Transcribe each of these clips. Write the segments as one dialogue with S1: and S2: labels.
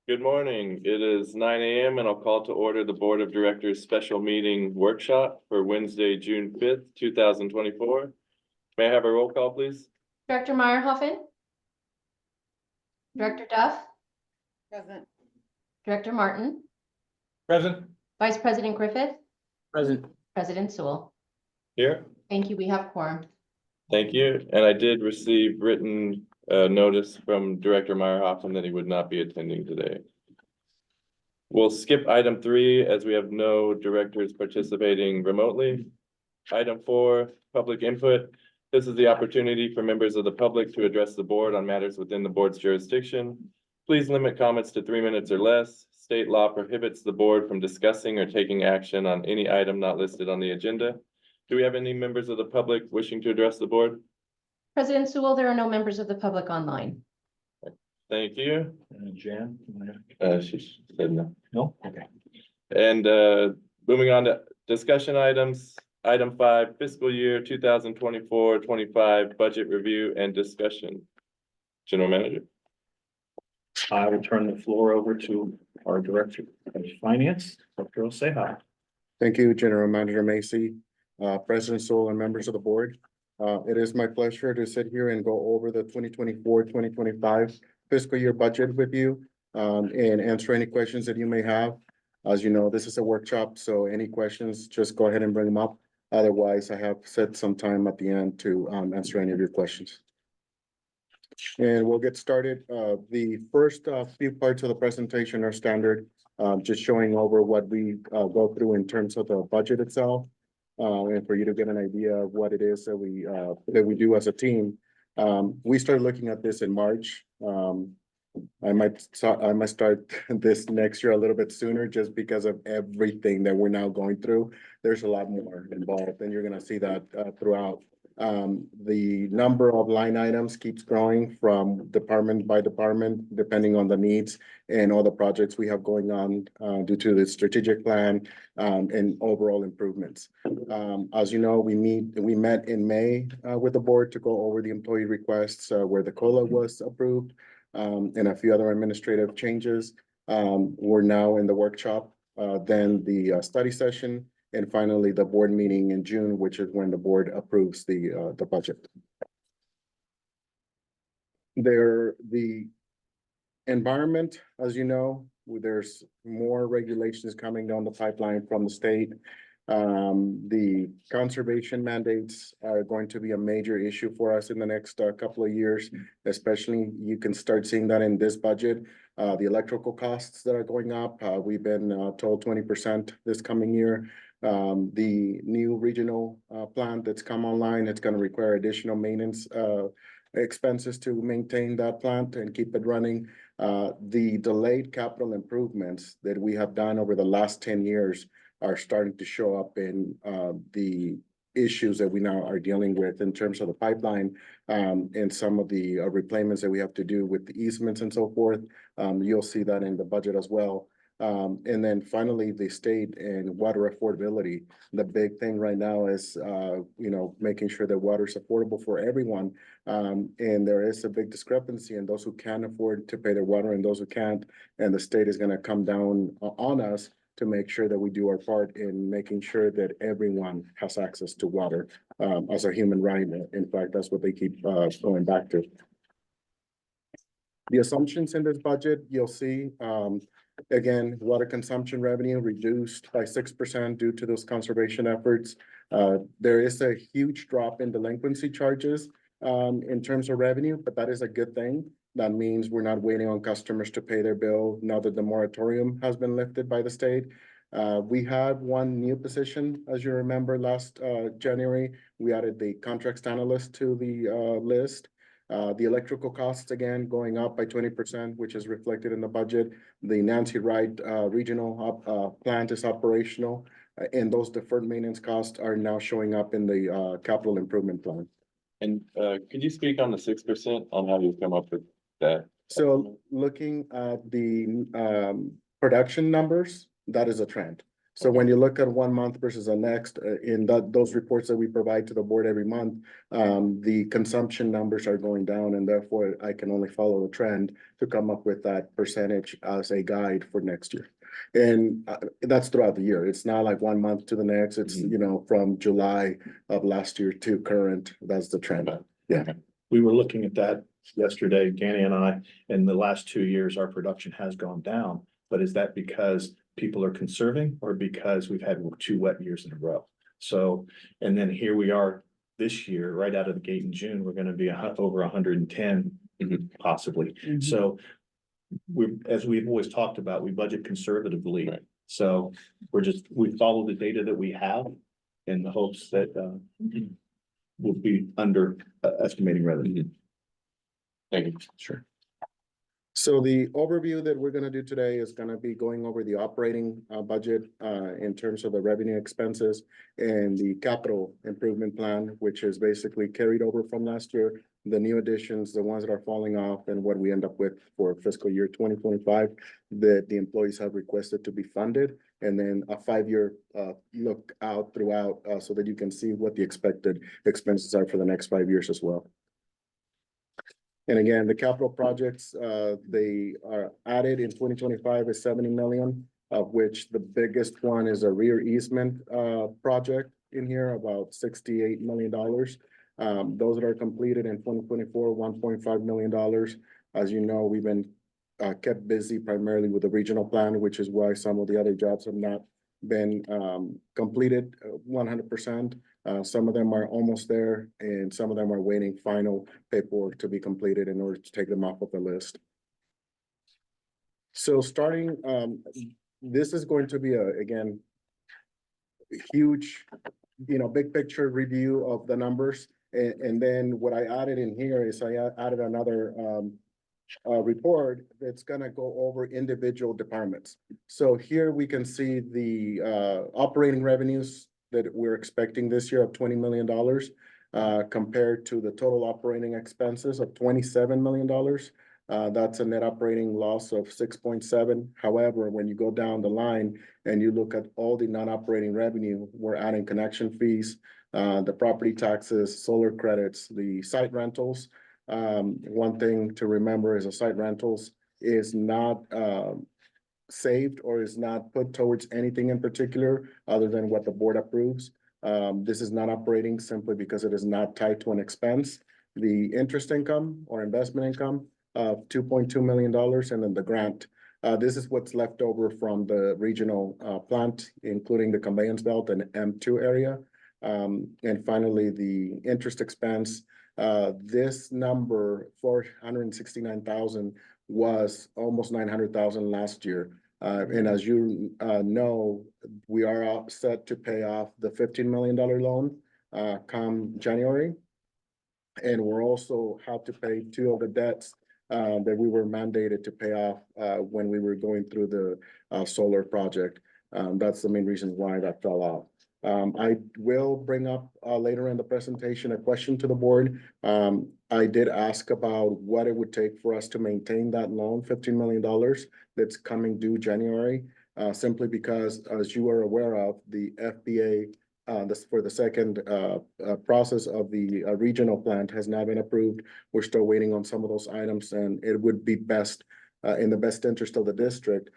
S1: Good morning. It is 9 a.m. and I'll call to order the Board of Directors Special Meeting Workshop for Wednesday, June 5th, 2024. May I have a roll call, please?
S2: Director Meyerhoffen? Director Duff?
S3: Present.
S2: Director Martin?
S4: Present.
S2: Vice President Griffith?
S4: Present.
S2: President Sewell?
S1: Here.
S2: Thank you. We have quorum.
S1: Thank you. And I did receive written notice from Director Meyerhoffen that he would not be attending today. We'll skip item 3 as we have no directors participating remotely. Item 4, public input. This is the opportunity for members of the public to address the board on matters within the board's jurisdiction. Please limit comments to 3 minutes or less. State law prohibits the board from discussing or taking action on any item not listed on the agenda. Do we have any members of the public wishing to address the board?
S2: President Sewell, there are no members of the public online.
S1: Thank you.
S4: Jan?
S1: She said no.
S4: No? Okay.
S1: And moving on to discussion items. Item 5, fiscal year 2024-25 budget review and discussion. General Manager.
S4: I will turn the floor over to our Director of Finance, Dr. Oseja.
S5: Thank you, General Manager Macy, President Sewell, and members of the board. It is my pleasure to sit here and go over the 2024-2025 fiscal year budget with you and answer any questions that you may have. As you know, this is a workshop, so any questions, just go ahead and bring them up. Otherwise, I have set some time at the end to answer any of your questions. And we'll get started. The first few parts of the presentation are standard, just showing over what we go through in terms of the budget itself. And for you to get an idea of what it is that we do as a team. We started looking at this in March. I might start this next year a little bit sooner just because of everything that we're now going through. There's a lot more involved, and you're gonna see that throughout. The number of line items keeps growing from department by department, depending on the needs and all the projects we have going on due to the strategic plan and overall improvements. As you know, we met in May with the board to go over the employee requests where the COLA was approved and a few other administrative changes. We're now in the workshop, then the study session, and finally the board meeting in June, which is when the board approves the budget. The environment, as you know, there's more regulations coming down the pipeline from the state. The conservation mandates are going to be a major issue for us in the next couple of years, especially you can start seeing that in this budget. The electrical costs that are going up, we've been told 20% this coming year. The new regional plant that's come online, it's going to require additional maintenance expenses to maintain that plant and keep it running. The delayed capital improvements that we have done over the last 10 years are starting to show up in the issues that we now are dealing with in terms of the pipeline and some of the repayments that we have to do with the easements and so forth. You'll see that in the budget as well. And then finally, the state and water affordability. The big thing right now is, making sure that water is affordable for everyone. And there is a big discrepancy in those who can afford to pay their water and those who can't. And the state is going to come down on us to make sure that we do our part in making sure that everyone has access to water as a human right. In fact, that's what they keep going back to. The assumptions in this budget, you'll see, again, water consumption revenue reduced by 6% due to those conservation efforts. There is a huge drop in delinquency charges in terms of revenue, but that is a good thing. That means we're not waiting on customers to pay their bill now that the moratorium has been lifted by the state. We have one new position, as you remember, last January, we added the contracts analyst to the list. The electrical costs, again, going up by 20%, which is reflected in the budget. The Nancy Wright regional plant is operational, and those deferred maintenance costs are now showing up in the capital improvement plan.
S1: And could you speak on the 6% on how you've come up with that?
S5: So looking at the production numbers, that is a trend. So when you look at 1 month versus the next, in those reports that we provide to the board every month, the consumption numbers are going down, and therefore I can only follow the trend to come up with that percentage as a guide for next year. And that's throughout the year. It's not like 1 month to the next. It's, you know, from July of last year to current. That's the trend. Yeah.
S4: We were looking at that yesterday, Danny and I, in the last 2 years, our production has gone down. But is that because people are conserving or because we've had 2 wet years in a row? So, and then here we are this year, right out of the gate in June, we're gonna be over 110 possibly. So as we've always talked about, we budget conservatively.
S1: Right.
S4: So we follow the data that we have in the hopes that we'll be under estimating revenue.
S1: Thank you.
S5: Sure. So the overview that we're gonna do today is gonna be going over the operating budget in terms of the revenue expenses and the capital improvement plan, which is basically carried over from last year, the new additions, the ones that are falling off, and what we end up with for fiscal year 2025 that the employees have requested to be funded, and then a 5-year look out throughout so that you can see what the expected expenses are for the next 5 years as well. And again, the capital projects, they are added in 2025 is 70 million, of which the biggest one is a rear easement project in here, about $68 million. Those that are completed in 2024, $1.5 million. As you know, we've been kept busy primarily with the regional plan, which is why some of the other jobs have not been completed 100%. Some of them are almost there, and some of them are waiting final paperwork to be completed in order to take them off of the list. So starting, this is going to be again, huge, big picture review of the numbers. And then what I added in here is I added another report that's gonna go over individual departments. So here we can see the operating revenues that we're expecting this year of $20 million compared to the total operating expenses of $27 million. That's a net operating loss of 6.7. However, when you go down the line and you look at all the non-operating revenue, we're adding connection fees, the property taxes, solar credits, the site rentals. One thing to remember is a site rentals is not saved or is not put towards anything in particular other than what the board approves. This is not operating simply because it is not tied to an expense. The interest income or investment income of $2.2 million, and then the grant. This is what's left over from the regional plant, including the conveyance belt and M2 area. And finally, the interest expense. This number, 469,000, was almost 900,000 last year. And as you know, we are all set to pay off the $15 million loan come January. And we're also have to pay 2 of the debts that we were mandated to pay off when we were going through the solar project. That's the main reason why that fell off. I will bring up later in the presentation a question to the board. I did ask about what it would take for us to maintain that loan, $15 million that's coming due January, simply because, as you are aware of, the FBA, this for the second process of the regional plant has not been approved. We're still waiting on some of those items, and it would be best in the best interest of the district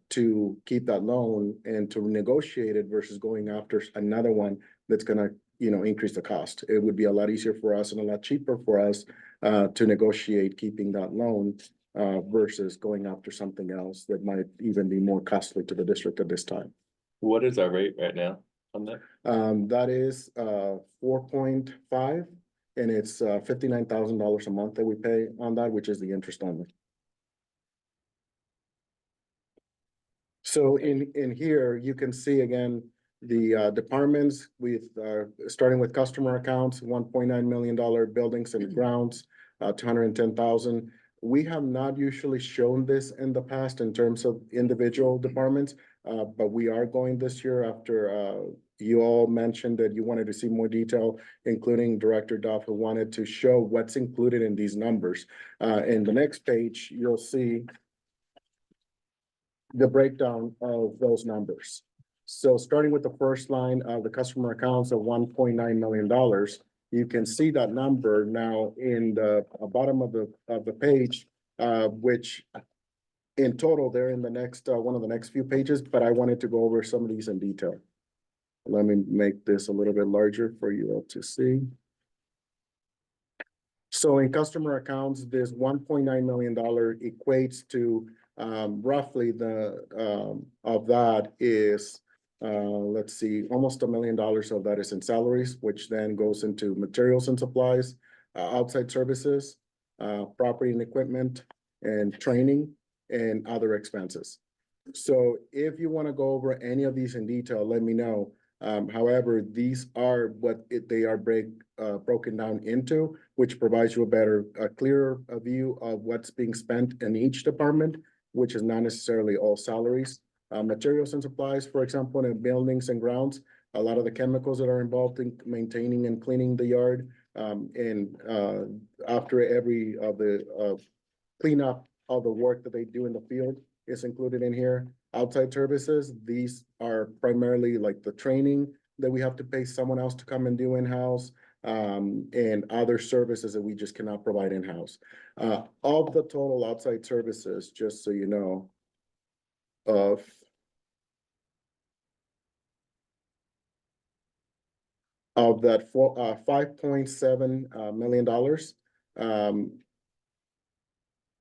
S5: to keep that loan and to negotiate it versus going after another one that's gonna, increase the cost. It would be a lot easier for us and a lot cheaper for us to negotiate keeping that loan versus going after something else that might even be more costly to the district at this time.
S1: What is our rate right now on that?
S5: That is 4.5, and it's $59,000 a month that we pay on that, which is the interest only. So in here, you can see again, the departments with starting with customer accounts, $1.9 million, buildings and grounds, 210,000. We have not usually shown this in the past in terms of individual departments, but we are going this year after you all mentioned that you wanted to see more detail, including Director Duff, who wanted to show what's included in these numbers. In the next page, you'll see the breakdown of those numbers. So starting with the first line of the customer accounts of $1.9 million, you can see that number now in the bottom of the page, which in total, they're in the next, one of the next few pages, but I wanted to go over some of these in detail. Let me make this a little bit larger for you all to see. So in customer accounts, this $1.9 million equates to roughly of that is, let's see, almost $1 million of that is in salaries, which then goes into materials and supplies, outside services, property and equipment, and training, and other expenses. So if you want to go over any of these in detail, let me know. However, these are what they are broken down into, which provides you a clearer view of what's being spent in each department, which is not necessarily all salaries. Materials and supplies, for example, in buildings and grounds, a lot of the chemicals that are involved in maintaining and cleaning the yard, and after every of the cleanup of the work that they do in the field is included in here. Outside services, these are primarily like the training that we have to pay someone else to come and do in-house, and other services that we just cannot provide in-house. Of the total outside services, just so you know, of that $5.7 million,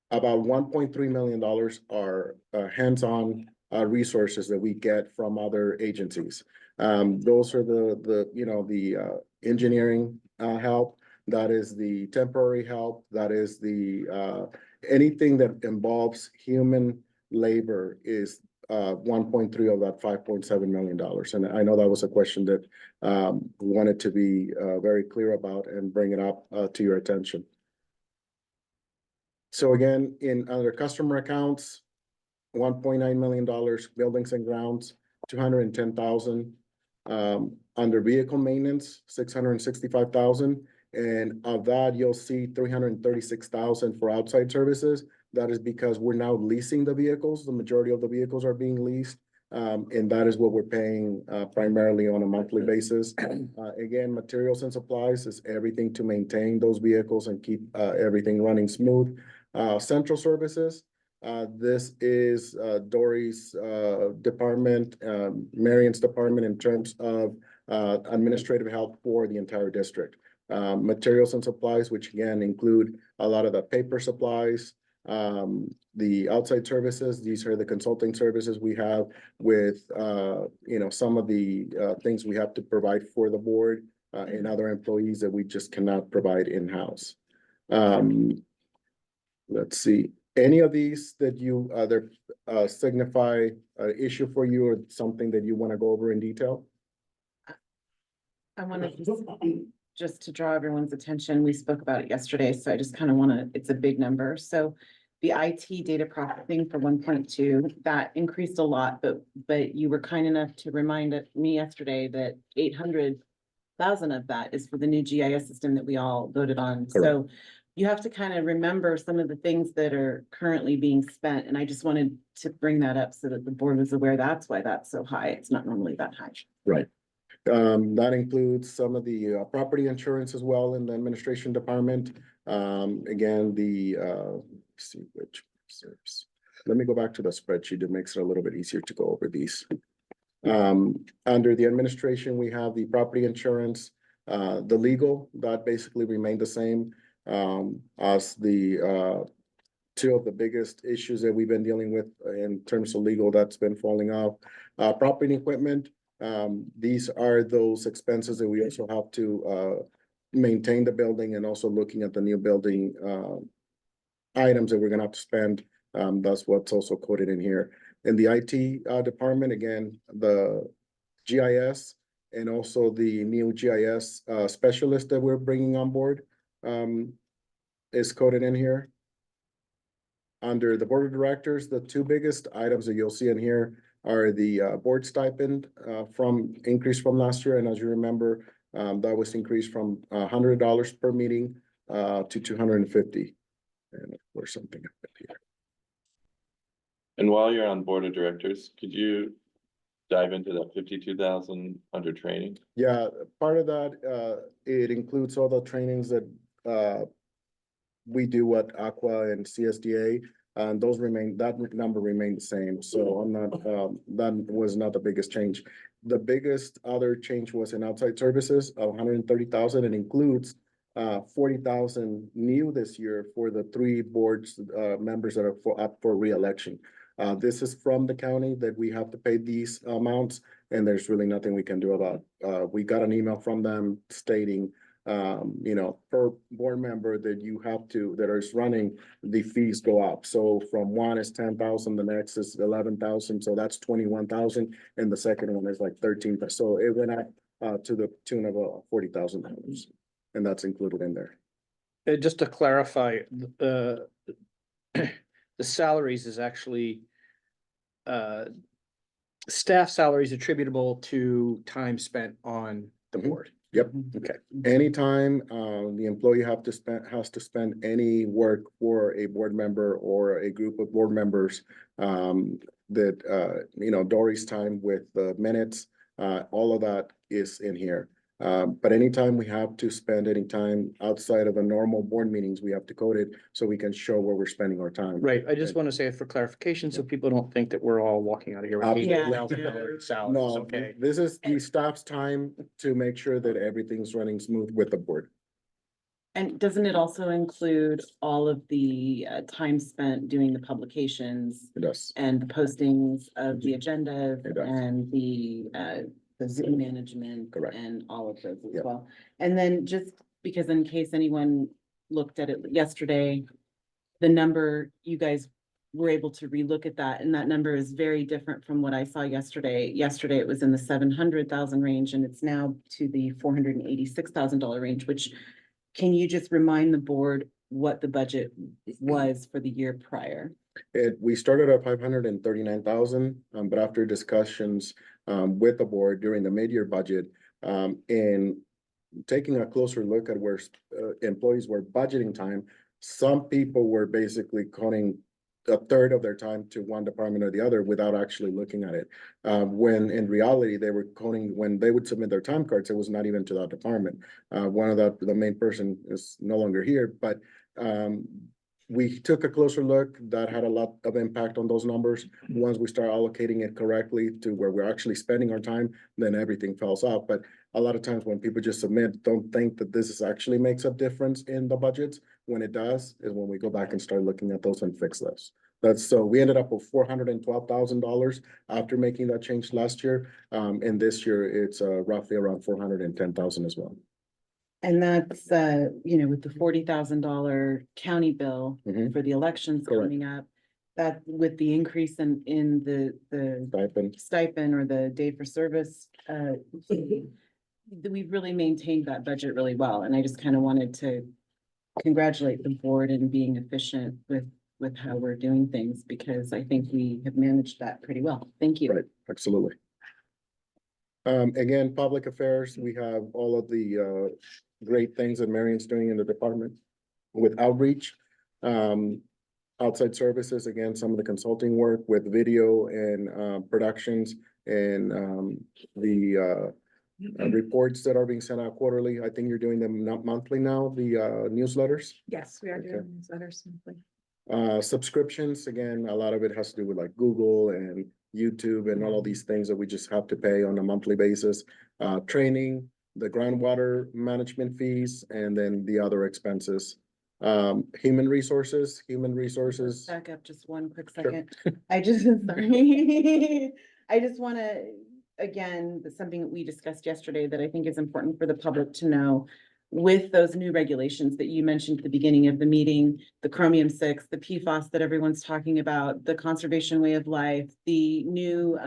S5: about $1.3 million are hands-on resources that we get from other agencies. Those are the engineering help, that is the temporary help, that is the anything that involves human labor is 1.3 of that $5.7 million. And I know that was a question that wanted to be very clear about and bring it up to your attention. So again, in other customer accounts, $1.9 million, buildings and grounds, $210,000. Under vehicle maintenance, $665,000. And of that, you'll see $336,000 for outside services. That is because we're now leasing the vehicles. The majority of the vehicles are being leased. And that is what we're paying primarily on a monthly basis. Again, materials and supplies is everything to maintain those vehicles and keep everything running smooth. Central services, this is Dory's department, Marion's department in terms of administrative help for the entire district. Materials and supplies, which again include a lot of the paper supplies, the outside services. These are the consulting services we have with, some of the things we have to provide for the board and other employees that we just cannot provide in-house. Let's see, any of these that you signify an issue for you or something that you want to go over in detail?
S3: I want to just to draw everyone's attention, we spoke about it yesterday, so I just kind of want to, it's a big number. So the IT data processing for 1.2, that increased a lot, but you were kind enough to remind me yesterday that 800,000 of that is for the new GIS system that we all voted on.
S5: Correct.
S3: So you have to kind of remember some of the things that are currently being spent. And I just wanted to bring that up so that the board was aware that's why that's so high. It's not normally that high.
S5: Right. That includes some of the property insurance as well in the administration department. Again, let's see which serves. Let me go back to the spreadsheet. It makes it a little bit easier to go over these. Under the administration, we have the property insurance, the legal, that basically remained the same. As the two of the biggest issues that we've been dealing with in terms of legal, that's been falling off. Property and equipment, these are those expenses that we also have to maintain the building and also looking at the new building items that we're gonna have to spend. That's what's also coded in here. In the IT department, again, the GIS and also the new GIS specialist that we're bringing on board is coded in here. Under the board of directors, the two biggest items that you'll see in here are the board stipend from increase from last year. And as you remember, that was increased from $100 per meeting to $250. And of course, something up here.
S1: And while you're on board of directors, could you dive into that 52,000 under training?
S5: Yeah, part of that, it includes all the trainings that, we do at Aqua and CSDA, and those remain, that number remained the same, so I'm not, that was not the biggest change. The biggest other change was in outside services of 130,000. It includes 40,000 new this year for the 3 boards, members that are up for reelection. This is from the county that we have to pay these amounts, and there's really nothing we can do about. We got an email from them stating, per board member that you have to, that is running, the fees go up. So from one is 10,000, the next is 11,000, so that's 21,000, and the second one is like 13. So it went up to the tune of $40,000, and that's included in there.
S6: Just to clarify, the salaries is actually staff salaries attributable to time spent on the
S5: Mhm.
S6: board.
S5: Yep.
S6: Okay.
S5: Anytime, the employee has to spend any work for a board member or a group of board members, Dory's time with the minutes, all of that is in here. But anytime we have to spend any time outside of a normal board meetings, we have to code it so we can show where we're spending our time.
S6: Right, I just want to say it for clarification, so people don't think that we're all walking out of here with
S3: Yeah.
S6: $80,000 salaries,
S5: No,
S6: okay?
S5: this is the staff's time to make sure that everything's running smooth with the board.
S3: And doesn't it also include all of the time spent doing the publications
S5: It does.
S3: and the postings of the agendas
S5: It does.
S3: and the Zoom management?
S5: Correct.
S3: And all of those as
S5: Yep.
S3: well. And then just because in case anyone looked at it yesterday, the number, you guys were able to relook at that, and that number is very different from what I saw yesterday. Yesterday, it was in the 700,000 range, and it's now to the $486,000 range, which can you just remind the board what the budget was for the year prior?
S5: We started at 539,000, but after discussions with the board during the mid-year budget, and taking a closer look at where employees were budgeting time, some people were basically counting a third of their time to one department or the other without actually looking at it. When in reality, they were coding, when they would submit their time cards, it was not even to that department. One of the main person is no longer here, but we took a closer look. That had a lot of impact on those numbers. Once we start allocating it correctly to where we're actually spending our time, then everything falls out. But a lot of times when people just submit, don't think that this is actually makes a difference in the budgets. When it does, is when we go back and start looking at those and fix those. So we ended up with $412,000 after making that change last year. And this year it's roughly around 410,000 as well.
S3: And that's, with the $40,000 county bill
S5: Mhm.
S3: for the elections
S5: Correct.
S3: coming up, that with the increase in the
S5: Stipend.
S3: stipend or the day for service, we've really maintained that budget really well. And I just kind of wanted to congratulate the board in being efficient with how we're doing things, because I think we have managed that pretty well. Thank you.
S5: Right, absolutely. Again, public affairs, we have all of the great things that Marion's doing in the department with outreach. Outside services, again, some of the consulting work with video and productions and the reports that are being sent out quarterly. I think you're doing them not monthly now, the newsletters.
S7: Yes, we are
S5: Okay.
S7: doing newsletters monthly.
S5: Subscriptions, again, a lot of it has to do with like Google and YouTube and all of these things that we just have to pay on a monthly basis. Training, the groundwater management fees, and then the other expenses. Human resources.
S3: Back up just one quick
S5: Sure.
S3: second. I just, sorry. I just want to, again, something that we discussed yesterday that I think is important for the public to know. With those new regulations that you mentioned at the beginning of the meeting, the chromium-6, the PFAS that everyone's talking about, the conservation way of life, the new,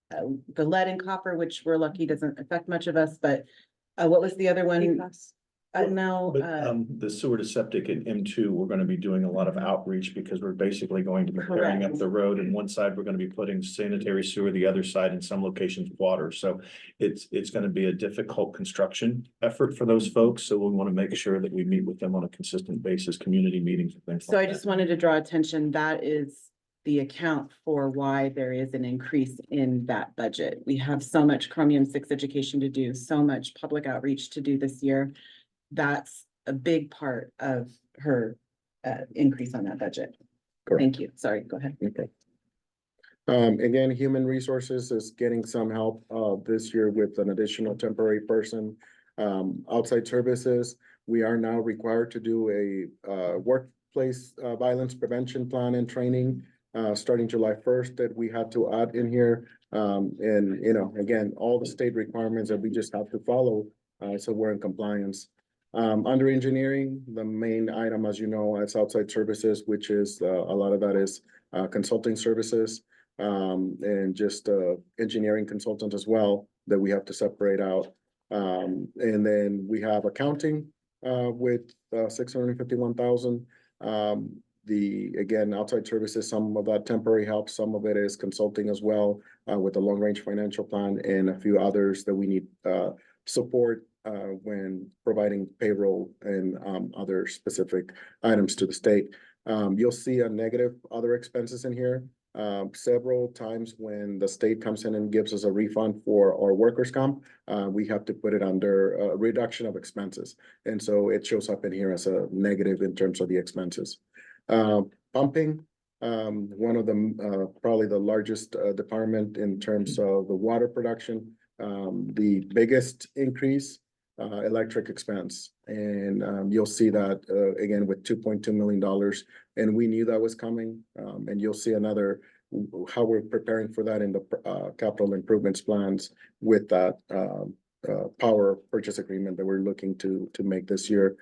S3: the lead and copper, which we're lucky doesn't affect much of us, but what was the other one?
S7: PFAS.
S4: The sewer to septic in M2, we're gonna be doing a lot of outreach because we're basically going to be tearing up
S3: Correct.
S4: the road. And one side, we're gonna be putting sanitary sewer, the other side in some locations, water. So it's gonna be a difficult construction effort for those folks. So we wanna make sure that we meet with them on a consistent basis, community meetings and things
S3: So I
S4: like
S3: just
S4: that.
S3: wanted to draw attention, that is the account for why there is an increase in that budget. We have so much Chromium 6 education to do, so much public outreach to do this year. That's a big part of her increase on that budget.
S5: Correct.
S3: Thank you. Sorry, go ahead.
S5: Okay. Again, human resources is getting some help, this year with an additional temporary person. Outside services, we are now required to do a, workplace, violence prevention plan and training, starting July 1st that we had to add in here. And, you know, again, all the state requirements that we just have to follow, so we're in compliance. Under engineering, the main item, as you know, is outside services, which is, a lot of that is, consulting services. And just, engineering consultant as well, that we have to separate out. And then we have accounting, with, 651,000. Again, outside services, some of that temporary help, some of it is consulting as well, with the long-range financial plan and a few others that we need, support, when providing payroll and, other specific items to the state. You'll see a negative other expenses in here. Several times when the state comes in and gives us a refund for our workers' comp, we have to put it under a reduction of expenses. And so it shows up in here as a negative in terms of the expenses. Pumping, one of the, probably the largest, department in terms of the water production. The biggest increase, electric expense. And, you'll see that, again, with $2.2 million. And we knew that was coming. And you'll see another, how we're preparing for that in the, capital improvements plans with that, power purchase agreement that we're looking to make this year.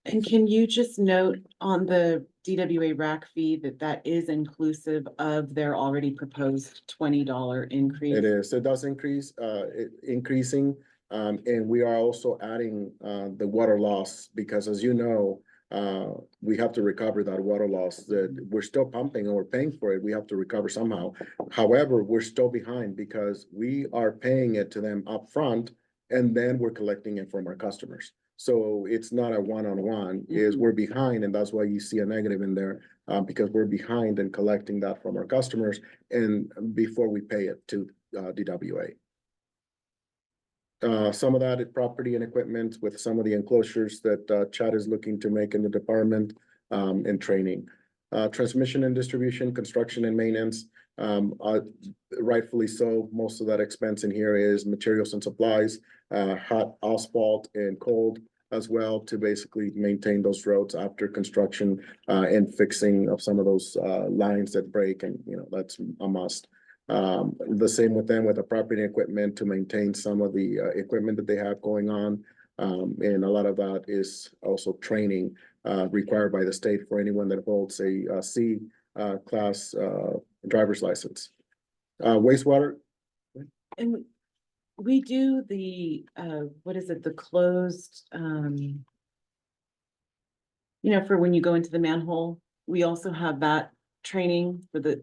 S3: And can you just note on the DWA rack fee that that is inclusive of their already proposed $20 increase?
S5: It is, it does increase, increasing, and we are also adding, the water loss, because as you know, we have to recover that water loss that we're still pumping and we're paying for it. We have to recover somehow. However, we're still behind because we are paying it to them upfront and then we're collecting it from our customers. So it's not a one-on-one, is we're behind, and that's why you see a negative in there, because we're behind in collecting that from our customers and before we pay it to, DWA. Some of that is property and equipment with some of the enclosures that, Chad is looking to make in the department, and training. Transmission and distribution, construction and maintenance, rightfully so. Most of that expense in here is materials and supplies, hot asphalt and cold as well, to basically maintain those roads after construction, and fixing of some of those, lines that break, and, you know, that's a must. The same with them with the property and equipment to maintain some of the, equipment that they have going on. And a lot of that is also training, required by the state for anyone that holds a, C, class, driver's license. Wastewater.
S3: And we do the, what is it, the closed, for when you go into the manhole, we also have that training for the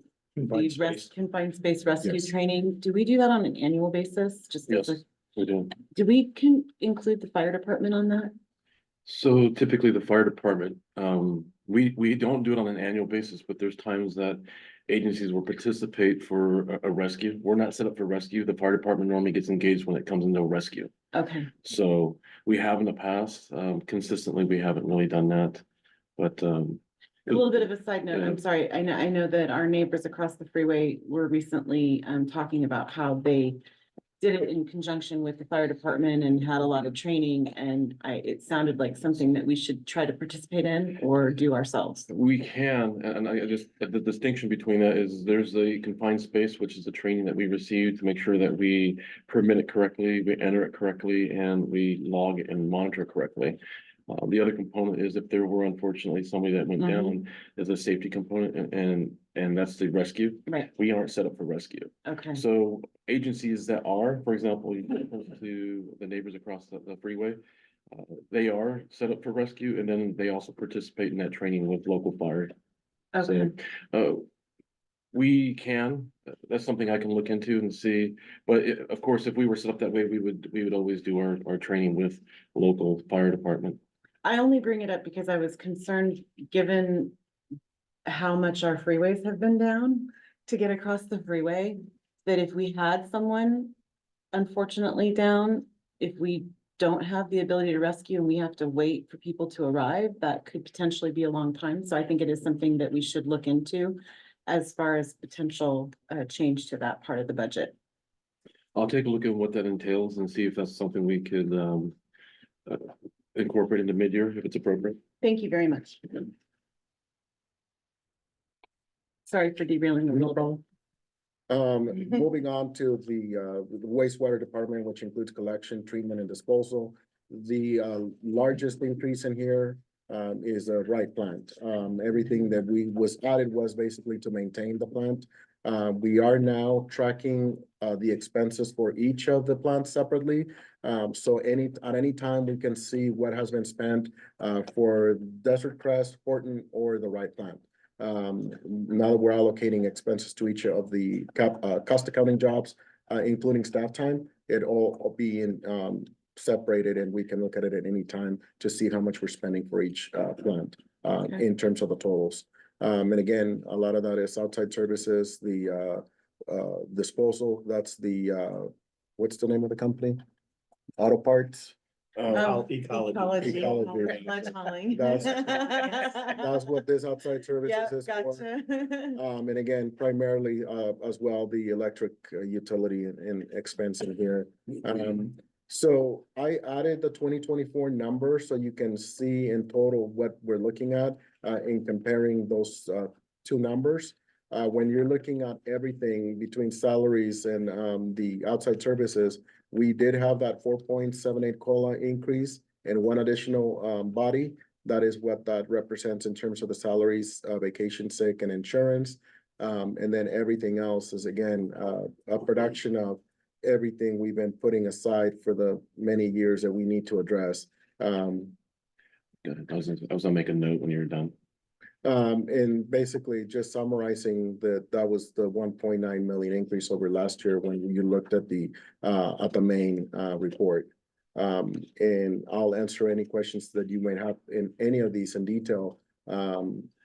S3: confined space rescue
S5: Yes.
S3: training. Do we do that on an annual basis? Just
S1: Yes, we do.
S3: do we include the fire department on that?
S7: So typically the fire department, we don't do it on an annual basis, but there's times that agencies will participate for a rescue. We're not set up for rescue. The fire department normally gets engaged when it comes into a rescue.
S3: Okay.
S7: So we have in the past, consistently, we haven't really done that, but,
S3: A little bit of a side note,
S7: Yeah.
S3: I'm sorry, I know that our neighbors across the freeway were recently talking about how they did it in conjunction with the fire department and had a lot of training, and it sounded like something that we should try to participate in or do ourselves.
S7: we can, and I just, the distinction between that is there's a confined space, which is the training that we receive to make sure that we permit it correctly, we enter it correctly, and we log and monitor correctly. The other component is if there were unfortunately somebody that went down, there's a safety component and that's the rescue.
S3: Right,
S7: We aren't set up for rescue.
S3: okay,
S7: So agencies that are, for example, you go to the neighbors across the freeway, they are set up for rescue, and then they also participate in that training with local fire.
S3: okay.
S7: So, we can, that's something I can look into and see, but of course, if we were set up that way, we would always do our training with local fire department.
S3: I only bring it up because I was concerned, given how much our freeways have been down to get across the freeway. That if we had someone unfortunately down, if we don't have the ability to rescue and we have to wait for people to arrive, that could potentially be a long time. So I think it is something that we should look into as far as potential change to that part of the budget.
S7: I'll take a look at what that entails and see if that's something we could incorporate into mid-year if it's appropriate.
S3: Thank you very much. Sorry for derailing the roll.
S5: Moving on to the wastewater department, which includes collection, treatment and disposal. The largest increase in here is a right plant. Everything that was added was basically to maintain the plant. We are now tracking the expenses for each of the plants separately. So at any time, we can see what has been spent for Desert Crest, Horton, or the right plant. Now that we're allocating expenses to each of the cost accounting jobs, including staff time, it all being separated, and we can look at it at any time to see how much we're spending for each plant in terms of the totals. And again, a lot of that is outside services, the disposal, that's the what's the name of the company? Auto Parts.
S4: Ecology.
S5: That's what this outside services is for. And again, primarily as well, the electric utility and expense in here. So I added the 2024 number so you can see in total what we're looking at in comparing those two numbers. When you're looking at everything between salaries and the outside services, we did have that 4.78 COLA increase and one additional body. That is what that represents in terms of the salaries, vacation, sick, and insurance. And then everything else is again a production of everything we've been putting aside for the many years that we need to address.
S7: Good. I was gonna make a note when you're done.
S5: And basically just summarizing that was the 1.9 million increase over last year when you looked at the main report. And I'll answer any questions that you might have in any of these in detail,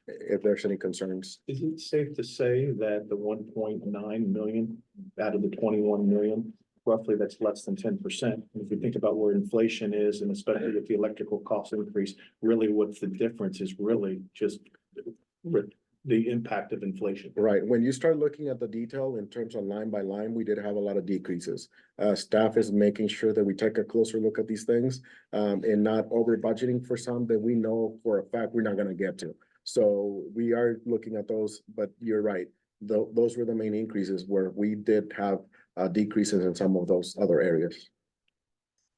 S5: if there's any concerns.
S4: Is it safe to say that the 1.9 million out of the 21 million, roughly that's less than 10%? If you think about where inflation is, and especially with the electrical cost increase, really what's the difference is really just the impact of inflation.
S5: Right. When you start looking at the detail in terms of line by line, we did have a lot of decreases. Staff is making sure that we take a closer look at these things and not over budgeting for some that we know for a fact we're not going to get to. So we are looking at those, but you're right. Those were the main increases where we did have decreases in some of those other areas.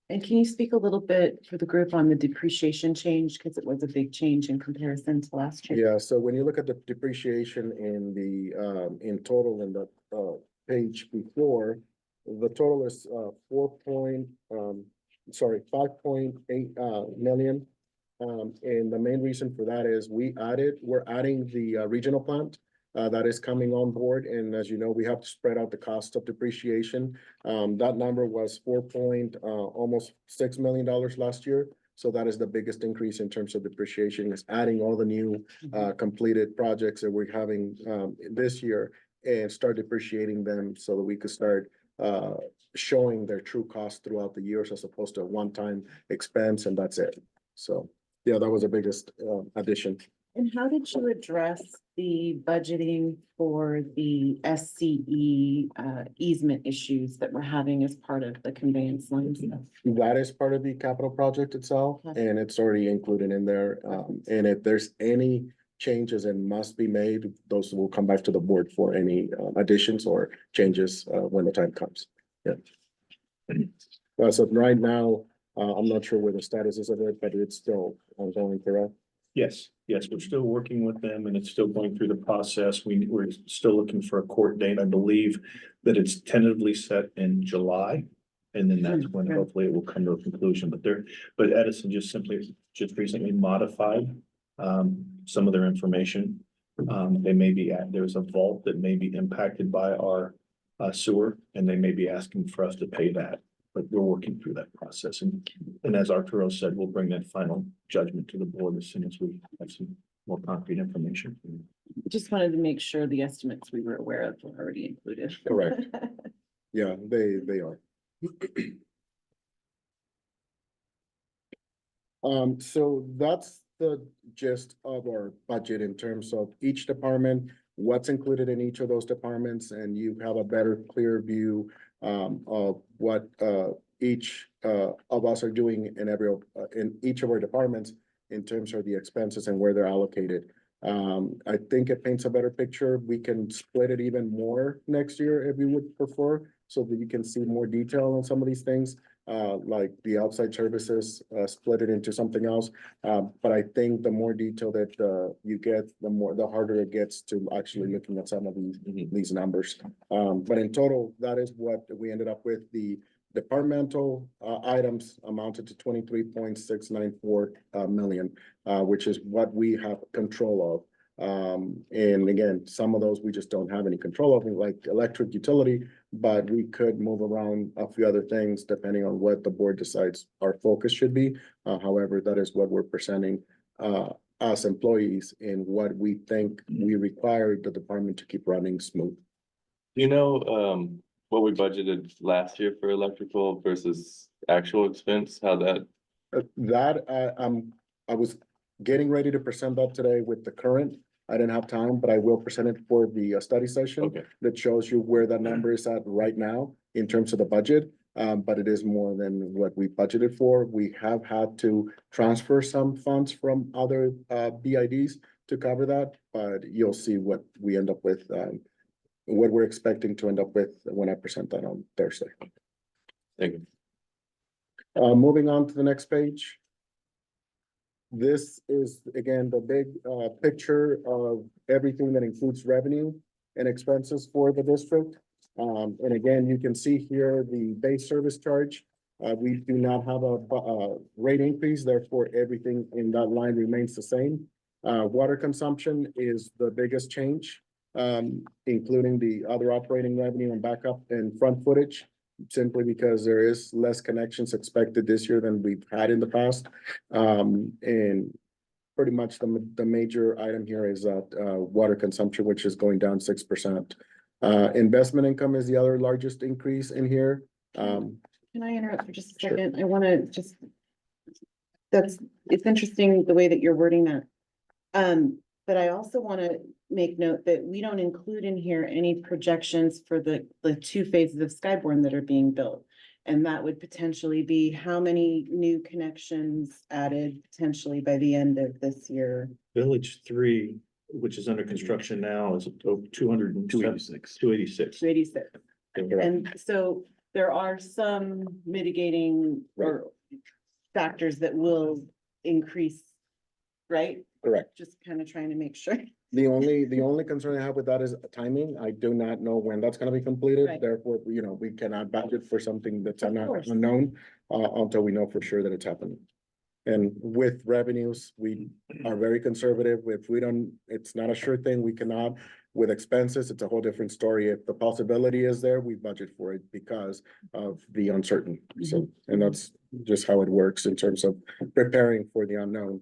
S3: And can you speak a little bit for the group on the depreciation change? Because it was a big change in comparison to last year.
S5: Yeah, so when you look at the depreciation in the in total in the page before, the total is 5.8 million. And the main reason for that is we're adding the regional plant that is coming on board. And as you know, we have to spread out the cost of depreciation. That number was almost $6 million last year. So that is the biggest increase in terms of depreciation, is adding all the new completed projects that we're having this year and start depreciating them so that we could start showing their true cost throughout the years as opposed to a one-time expense, and that's it. So yeah, that was the biggest addition.
S3: And how did you address the budgeting for the SCE easement issues that we're having as part of the conveyance lines?
S5: That is part of the capital project itself,
S3: Okay.
S5: and it's already included in there. And if there's any changes that must be made, those will come back to the board for any additions or changes when the time comes. Yeah. So right now, I'm not sure where the status is of it, but it's still ongoing, correct?
S4: Yes, we're still working with them and it's still going through the process. We're still looking for a court date. I believe that it's tentatively set in July. And then that's when hopefully it will come to a conclusion, but Edison just recently modified some of their information. They may be there's a vault that may be impacted by our sewer, and they may be asking for us to pay that. But we're working through that process, and as Arturo said, we'll bring that final judgment to the board as soon as we have some more concrete information.
S3: Just wanted to make sure the estimates we were aware of were already included.
S5: Correct. Yeah, they are. So that's the gist of our budget in terms of each department, what's included in each of those departments, and you have a better, clear view of what each of us are doing in each of our departments in terms of the expenses and where they're allocated. I think it paints a better picture. We can split it even more next year if you would prefer, so that you can see more detail on some of these things. Like the outside services, split it into something else. But I think the more detail that you get, the harder it gets to actually looking at some of these numbers. But in total, that is what we ended up with. The departmental items amounted to 23.694 million, which is what we have control of. And again, some of those we just don't have any control of, like electric utility, but we could move around a few other things depending on what the board decides our focus should be. However, that is what we're presenting as employees and what we think we require the department to keep running smooth.
S1: Do you know, what we budgeted last year for electrical versus actual expense, how that,
S5: I was getting ready to present that today with the current. I didn't have time, but I will present it for the study session.
S1: okay,
S5: That shows you where that number is at right now in terms of the budget. But it is more than what we budgeted for. We have had to transfer some funds from other BIDs to cover that, but you'll see what we end up with, what we're expecting to end up with when I present that on Thursday.
S1: thank you.
S5: Moving on to the next page. This is, again, the big picture of everything that includes revenue and expenses for the district. And again, you can see here the base service charge. We do not have a rate increase, therefore everything in that line remains the same. Water consumption is the biggest change, including the other operating revenue and backup and front footage, simply because there is less connections expected this year than we've had in the past. And pretty much the major item here is that water consumption, which is going down 6%. Investment income is the other largest increase in here.
S3: Can I interrupt for just a second? I want to just, it's interesting the way that you're wording that. But I also want to make note that we don't include in here any projections for the two phases of Skyborn that are being built. And that would potentially be how many new connections added potentially by the end of this year?
S4: Village 3, which is under construction now, is over 286. 286.
S3: 286. And so there are some mitigating or factors that will increase, right?
S5: Correct.
S3: Just kind of trying to make sure.
S5: The only concern I have with that is timing. I do not know when that's gonna be completed.
S3: Right.
S5: Therefore, we cannot budget for something that's
S3: Of course.
S5: unknown until we know for sure that it's happening. And with revenues, we are very conservative. If we don't, it's not a sure thing. We cannot. With expenses, it's a whole different story. If the possibility is there, we budget for it because of the uncertain. So, and that's just how it works in terms of preparing for the unknown.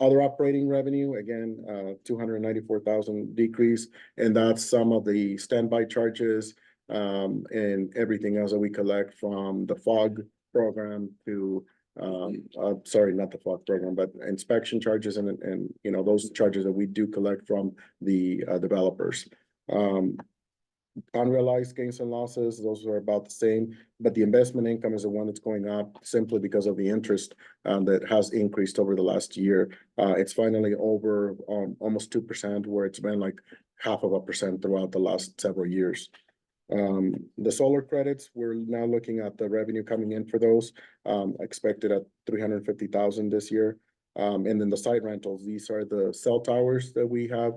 S5: Other operating revenue, again, 294,000 decrease, and that's some of the standby charges and everything else that we collect from the FOG program to sorry, not the FOG program, but inspection charges and those charges that we do collect from the developers. Unrealized gains and losses, those are about the same, but the investment income is the one that's going up simply because of the interest that has increased over the last year. It's finally over almost 2%, where it's been like 0.5% throughout the last several years. The solar credits, we're now looking at the revenue coming in for those, expected at 350,000 this year. And then the site rentals, these are the cell towers that we have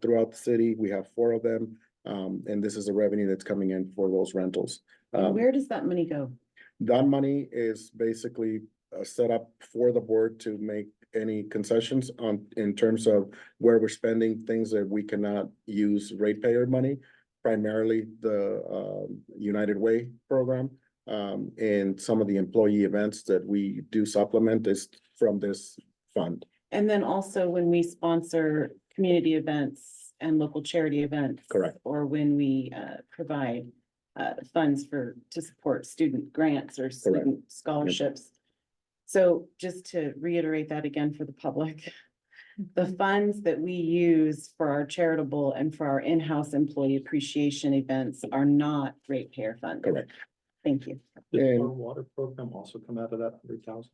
S5: throughout the city. We have 4 of them. And this is the revenue that's coming in for those rentals.
S3: Where does that money go?
S5: That money is basically set up for the board to make any concessions in terms of where we're spending things that we cannot use ratepayer money, primarily the United Way program, and some of the employee events that we do supplement is from this fund.
S3: And then also when we sponsor community events and local charity events.
S5: Correct.
S3: Or when we provide funds to support student grants or student scholarships. So just to reiterate that again for the public, the funds that we use for our charitable and for our in-house employee appreciation events are not ratepayer funds.
S5: Correct.
S3: Thank you.
S4: Did our
S5: And-
S4: water program also come out of that 100,000?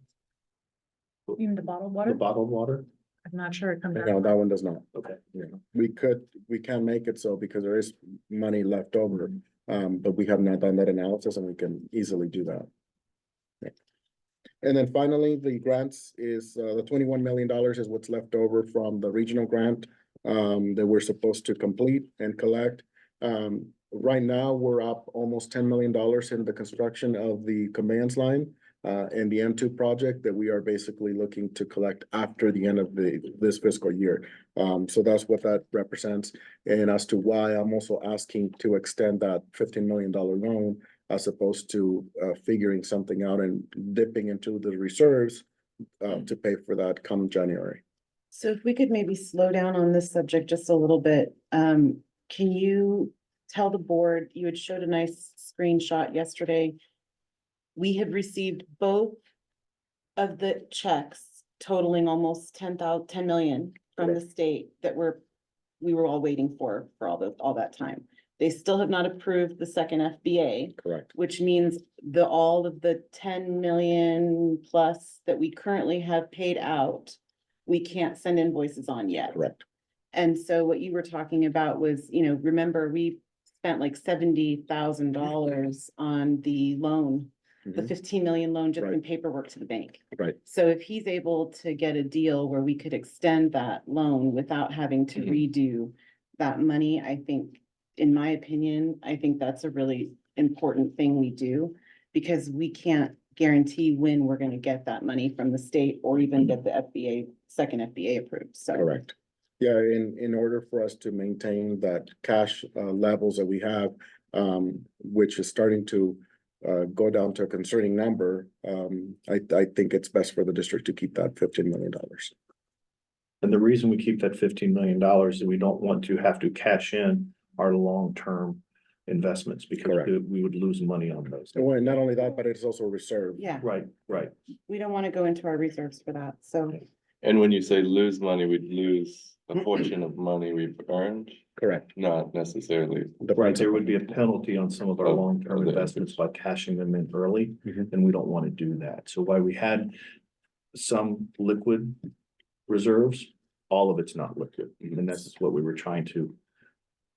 S8: Even the bottled
S4: The
S8: water?
S4: bottled water?
S8: I'm not sure it comes
S5: No,
S8: out.
S5: that one does not.
S4: Okay.
S5: Yeah, we can make it so because there is money left over. But we have not done that analysis and we can easily do that. Yeah. And then finally, the grants is, the $21 million is what's left over from the regional grant that we're supposed to complete and collect. Right now, we're up almost $10 million in the construction of the conveyance line and the M2 project that we are basically looking to collect after the end of this fiscal year. So that's what that represents. And as to why I'm also asking to extend that $15 million loan as opposed to figuring something out and dipping into the reserves to pay for that come January.
S3: So if we could maybe slow down on this subject just a little bit, can you tell the board, you had showed a nice screenshot yesterday. We have received both of the checks totaling almost 10 million from the state that we were all waiting for all that time. They still have not approved the second FBA,
S5: Correct.
S3: which means all of the 10 million plus that we currently have paid out, we can't send invoices on yet.
S5: Correct.
S3: And so what you were talking about was, remember, we spent like $70,000 on the loan, the
S5: Mhm.
S3: 15 million loan just in
S5: Right.
S3: paperwork to the bank.
S5: Right.
S3: So if he's able to get a deal where we could extend that loan without having to redo that money, I think, in my opinion, I think that's a really important thing we do because we can't guarantee when we're gonna get that money from the state or even get the second FBA approved, so.
S5: Correct. Yeah, in order for us to maintain that cash levels that we have, which is starting to go down to a concerning number, I think it's best for the district to keep that $15 million.
S4: And the reason we keep that $15 million is we don't want to have to cash in our long-term investments because
S5: Correct.
S4: we would lose money on those.
S5: Well, not only that, but it's also reserved.
S3: Yeah,
S4: Right, right.
S3: we don't wanna go into our reserves for that, so.
S1: And when you say lose money, we'd lose a portion of money we've earned,
S5: Correct.
S1: not necessarily.
S5: The
S4: Right, there
S5: principal.
S4: would be a penalty on some of our
S1: Of-
S4: long-term
S1: of the
S4: investments by cashing them in early,
S5: Mhm.
S4: and we don't want to do that. So while we had some liquid reserves, all of it's not liquid, and that's what we were trying to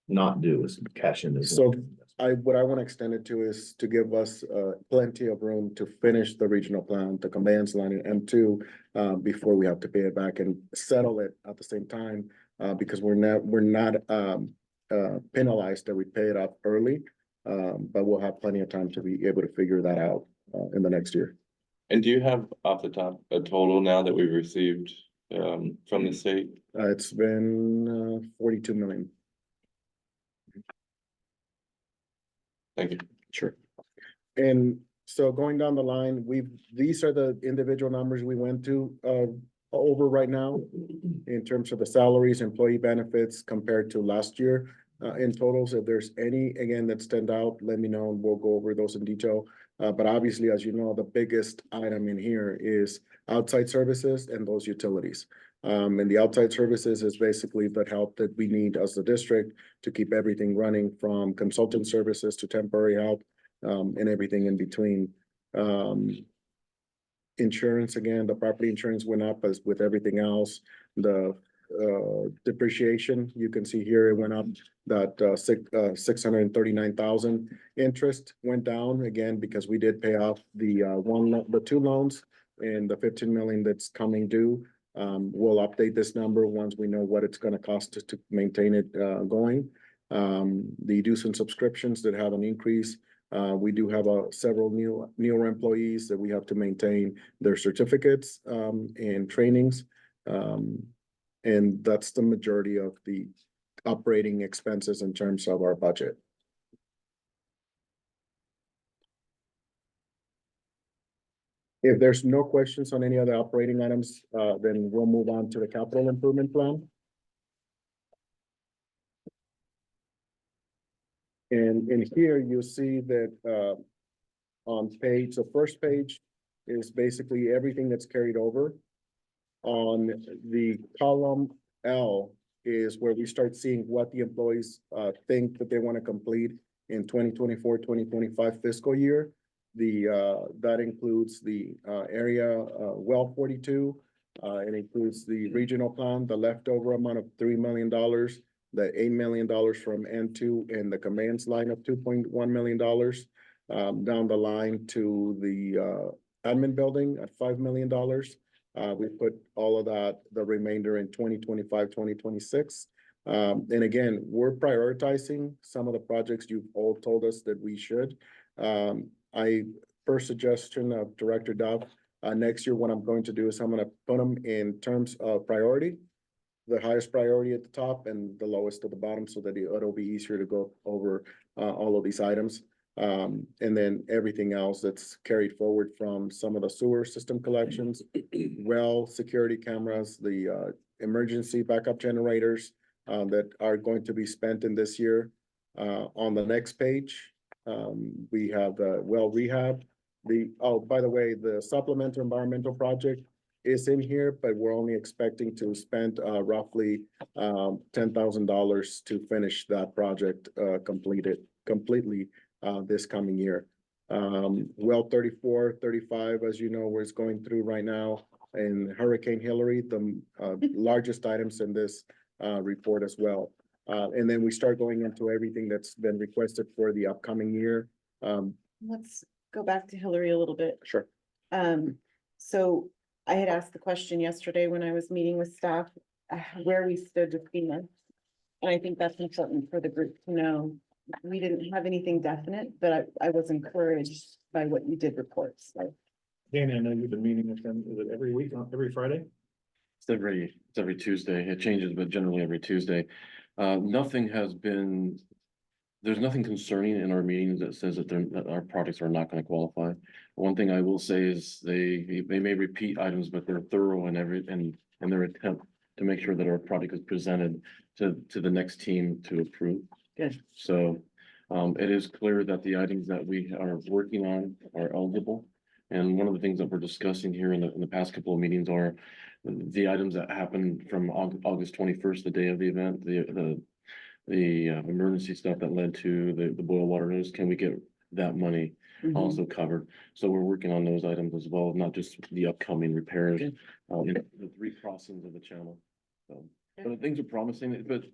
S4: not do is cash in this.
S5: So what I want to extend it to is to give us plenty of room to finish the regional plan, the conveyance line in M2 before we have to pay it back and settle it at the same time because we're not penalized that we pay it off early. But we'll have plenty of time to be able to figure that out in the next year.
S1: And do you have off the top a total now that we've received from the state?
S5: It's been 42 million.
S1: Thank you.
S5: Sure. And so going down the line, these are the individual numbers we went to over right now in terms of the salaries, employee benefits compared to last year. In totals, if there's any, again, that stand out, let me know and we'll go over those in detail. But obviously, as you know, the biggest item in here is outside services and those utilities. And the outside services is basically the help that we need as the district to keep everything running from consultant services to temporary help and everything in between. Insurance, again, the property insurance went up as with everything else. The depreciation, you can see here, it went up that 639,000. Interest went down again because we did pay off the two loans and the 15 million that's coming due. We'll update this number once we know what it's gonna cost to maintain it going. The dues and subscriptions that have an increase. We do have several newer employees that we have to maintain their certificates and trainings. And that's the majority of the operating expenses in terms of our budget. If there's no questions on any other operating items, then we'll move on to the capital improvement plan. And in here, you'll see that, on page, the first page is basically everything that's carried over. On the column L is where we start seeing what the employees, think that they want to complete in 2024-2025 fiscal year. That includes the, area, well 42. It includes the regional plan, the leftover amount of $3 million, the $8 million from N2 and the conveyance line of $2.1 million. Down the line to the, admin building at $5 million. We put all of that, the remainder in 2025-2026. And again, we're prioritizing some of the projects you've all told us that we should. First suggestion of Director Dove, next year, what I'm going to do is I'm gonna put them in terms of priority. The highest priority at the top and the lowest at the bottom, so that it'll be easier to go over, all of these items. And then everything else that's carried forward from some of the sewer system collections, well, security cameras, the, emergency backup generators, that are going to be spent in this year. On the next page, we have the well rehab. By the way, the supplemental environmental project is in here, but we're only expecting to spend, roughly, $10,000 to finish that project, completely, this coming year. Well 34, 35, as you know, where it's going through right now, and Hurricane Hillary, the, largest items in this, report as well. And then we start going into everything that's been requested for the upcoming year.
S3: Let's go back to Hillary a little bit.
S5: Sure.
S3: So I had asked the question yesterday when I was meeting with staff, where we stood with FEMA. And I think that's important for the group to know. We didn't have anything definite, but I was encouraged by what you did report, so.
S4: Danny, I know you've been meeting with them, is it every week, every Friday?
S7: It's every Tuesday. It changes, but generally every Tuesday. Nothing has been, there's nothing concerning in our meetings that says that our projects are not gonna qualify. One thing I will say is they may repeat items, but they're thorough in in their attempt to make sure that our project is presented to the next team to approve.
S3: Good.
S7: So, it is clear that the items that we are working on are eligible. And one of the things that we're discussing here in the past couple of meetings are the items that happened from August 21st, the day of the event, the emergency stuff that led to the boil water news. Can we get that money
S3: Mhm.
S7: also covered? So we're working on those items as well, not just the upcoming repairs,
S3: Good.
S7: in the 3 crossings of the channel. So, but things are promising, but,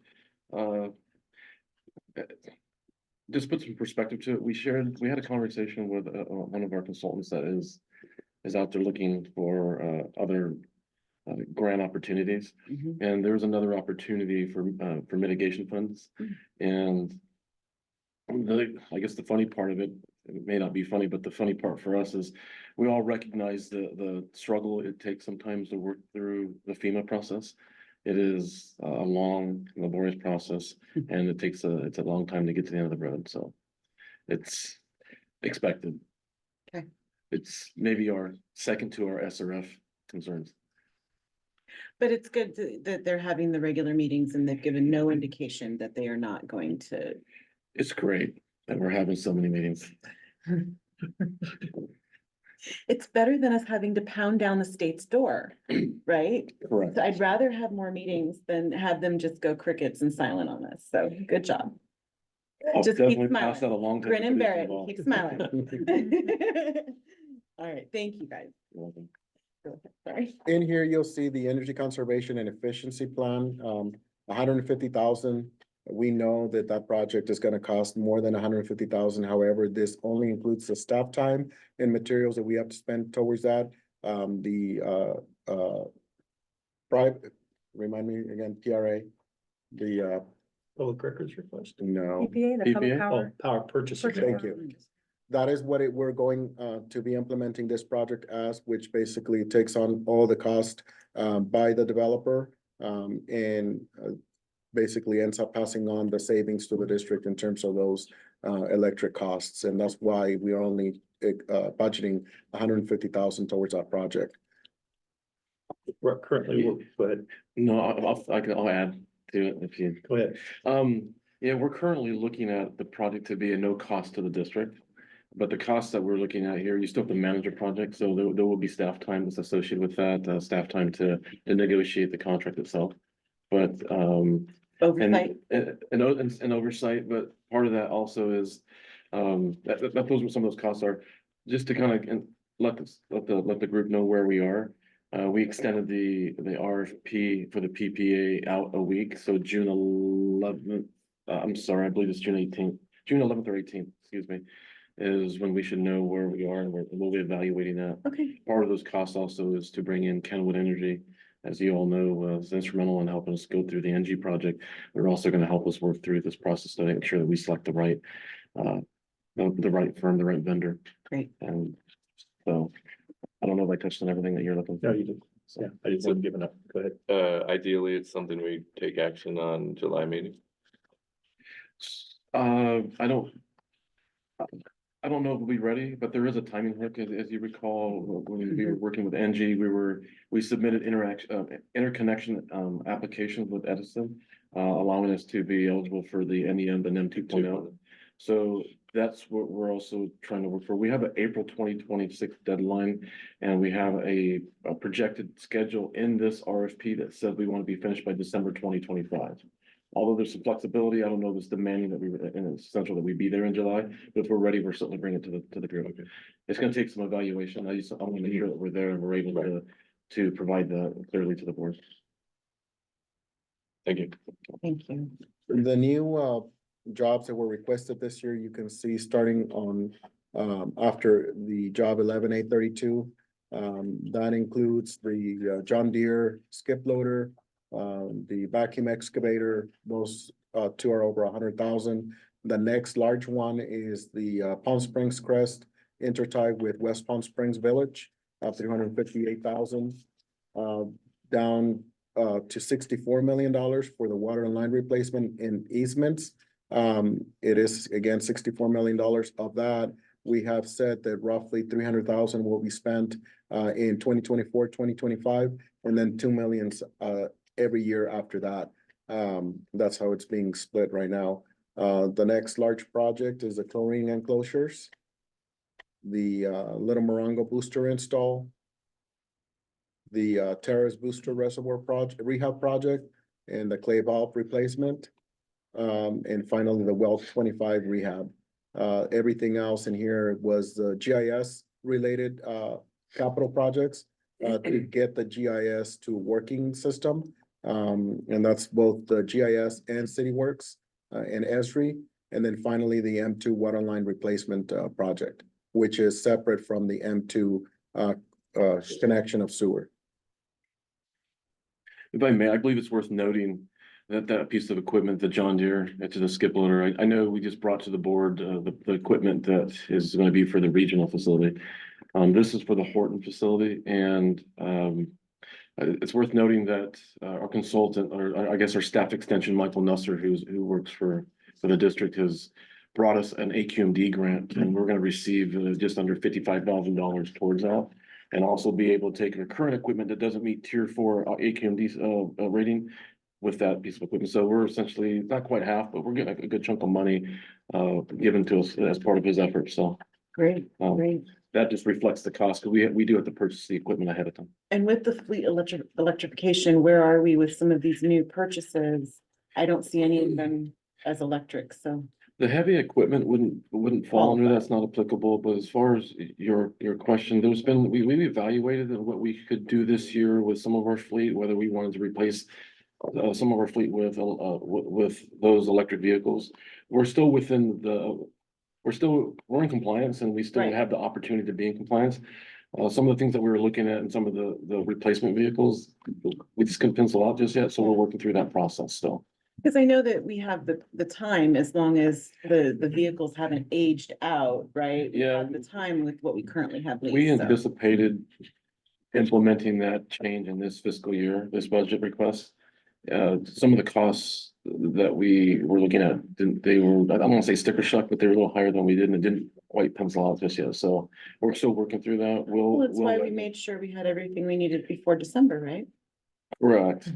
S7: just put some perspective to it. We had a conversation with one of our consultants that is out there looking for other grant opportunities.
S3: Mhm.
S7: And there was another opportunity for mitigation funds. And I guess the funny part of it may not be funny, but the funny part for us is we all recognize the struggle it takes sometimes to work through the FEMA process. It is a long, laborious process, and it's a long time to get to the end of the road, so it's expected.
S3: Okay.
S7: It's maybe our second to our SRF concerns.
S3: But it's good that they're having the regular meetings and they've given no indication that they are not going to.
S7: It's great that we're having so many meetings.
S3: It's better than us having to pound down the state's door, right?
S7: Correct.
S3: So I'd rather have more meetings than have them just go crickets and silent on us. So good job.
S7: I'll
S3: Just keep
S7: definitely pass
S3: smiling.
S7: that along. to
S3: Grin and bear
S7: everybody
S3: it.
S7: involved.
S3: Keep smiling. All right, thank you guys.
S7: You're welcome.
S3: Go ahead. Sorry.
S5: In here, you'll see the energy conservation and efficiency plan, $150,000. We know that project is gonna cost more than $150,000. However, this only includes the staff time and materials that we have to spend towards that. Private, remind me again, PRA,
S4: Public records request.
S5: no.
S8: EPA, the public
S7: EPA?
S8: power.
S4: Oh, power purchase.
S8: Purchase
S4: agreement.
S5: Thank you. That is what we're going to be implementing this project as, which basically takes on all the cost by the developer. And basically ends up passing on the savings to the district in terms of those electric costs. And that's why we are only budgeting $150,000 towards our project.
S4: We're currently, go ahead,
S7: No, I'll add to it if you.
S4: go ahead.
S7: Yeah, we're currently looking at the project to be a no cost to the district. But the costs that we're looking at here, you still have to manage a project, so there will be staff time that's associated with that, staff time to negotiate the contract itself. But,
S3: Oversight.
S7: and oversight, but part of that also is, that those are some of those costs are, just to kind of let the group know where we are. We extended the RFP for the PPA out a week, so June 11th, I'm sorry, I believe it's June 18th, June 11th or 18th, excuse me, is when we should know where we are, and we'll be evaluating that.
S3: Okay,
S7: Part of those costs also is to bring in Kenwood Energy, as you all know, was instrumental in helping us go through the NG project. They're also gonna help us work through this process to make sure that we select the right, the right firm, the right vendor.
S3: great.
S7: And so, I don't know if I touched on everything that you're looking for.
S4: No, you did. Yeah, I just wouldn't give up. Go ahead.
S1: Ideally, it's something we take action on July meeting.
S7: I don't know if we'll be ready, but there is a timing hook, as you recall, when we were working with NG, we submitted interconnection, applications with Edison, allowing us to be eligible for the NEM and NEM 2.0. So that's what we're also trying to work for. We have an April 2026 deadline, and we have a projected schedule in this RFP that says we want to be finished by December 2025. Although there's some flexibility, I don't know if it's demanding that and it's essential that we be there in July, but if we're ready, we're certainly bringing it to the group.
S1: Okay.
S7: It's gonna take some evaluation. I want to make sure that we're there and we're able to provide that clearly to the board.
S1: Thank you.
S3: Thank you.
S5: The new jobs that were requested this year, you can see starting on after the job 11-832. That includes the John Deere skip loader, the vacuum excavator. Those two are over 100,000. The next large one is the Palm Springs Crest intertie with West Palm Springs Village, 358,000. Down to $64 million for the water and line replacement and easements. It is again $64 million. Of that, we have said that roughly 300,000 will be spent in 2024, 2025, and then 2 million every year after that. That's how it's being split right now. The next large project is the chlorine enclosures, the Little Morongo booster install, the Terrace booster reservoir project, rehab project, and the clay valve replacement. And finally, the well 25 rehab. Everything else in here was the GIS related capital projects to get the GIS to working system. And that's both the GIS and CityWorks and Esri. And then finally, the M2 water line replacement project, which is separate from the M2 connection of sewer.
S7: If I may, I believe it's worth noting that piece of equipment, the John Deere, to the skip loader, I know we just brought to the board the equipment that is going to be for the regional facility. This is for the Horton facility, and it's worth noting that our consultant, or I guess our staff extension, Michael Nusser, who works for the district, has brought us an AQMD grant, and we're going to receive just under $55,000 towards that. And also be able to take our current equipment that doesn't meet tier 4 AQMD rating with that piece of equipment. So we're essentially not quite half, but we're getting a good chunk of money given to us as part of his effort. So
S3: Great, great.
S7: that just reflects the cost, because we do have to purchase the equipment ahead of time.
S3: And with the fleet electrification, where are we with some of these new purchases? I don't see any of them as electric, so.
S7: The heavy equipment wouldn't fall under, that's not applicable, but as far as your question, we evaluated what we could do this year with some of our fleet, whether we wanted to replace some of our fleet with those electric vehicles. We're still we're in compliance, and we still
S3: Right.
S7: have the opportunity to be in compliance. Some of the things that we were looking at and some of the replacement vehicles, we just couldn't pencil out just yet, so we're working through that process still.
S3: Because I know that we have the time, as long as the vehicles haven't aged out, right? We
S7: Yeah.
S3: have the time with what we currently have.
S7: We
S3: leased, so.
S7: anticipated implementing that change in this fiscal year, this budget request. Some of the costs that we were looking at, they were, I don't want to say sticker shock, but they were a little higher than we did, and it didn't quite pencil out just yet. So we're still working through that.
S3: Well, that's why we made sure we had everything we needed before December, right?
S7: Correct.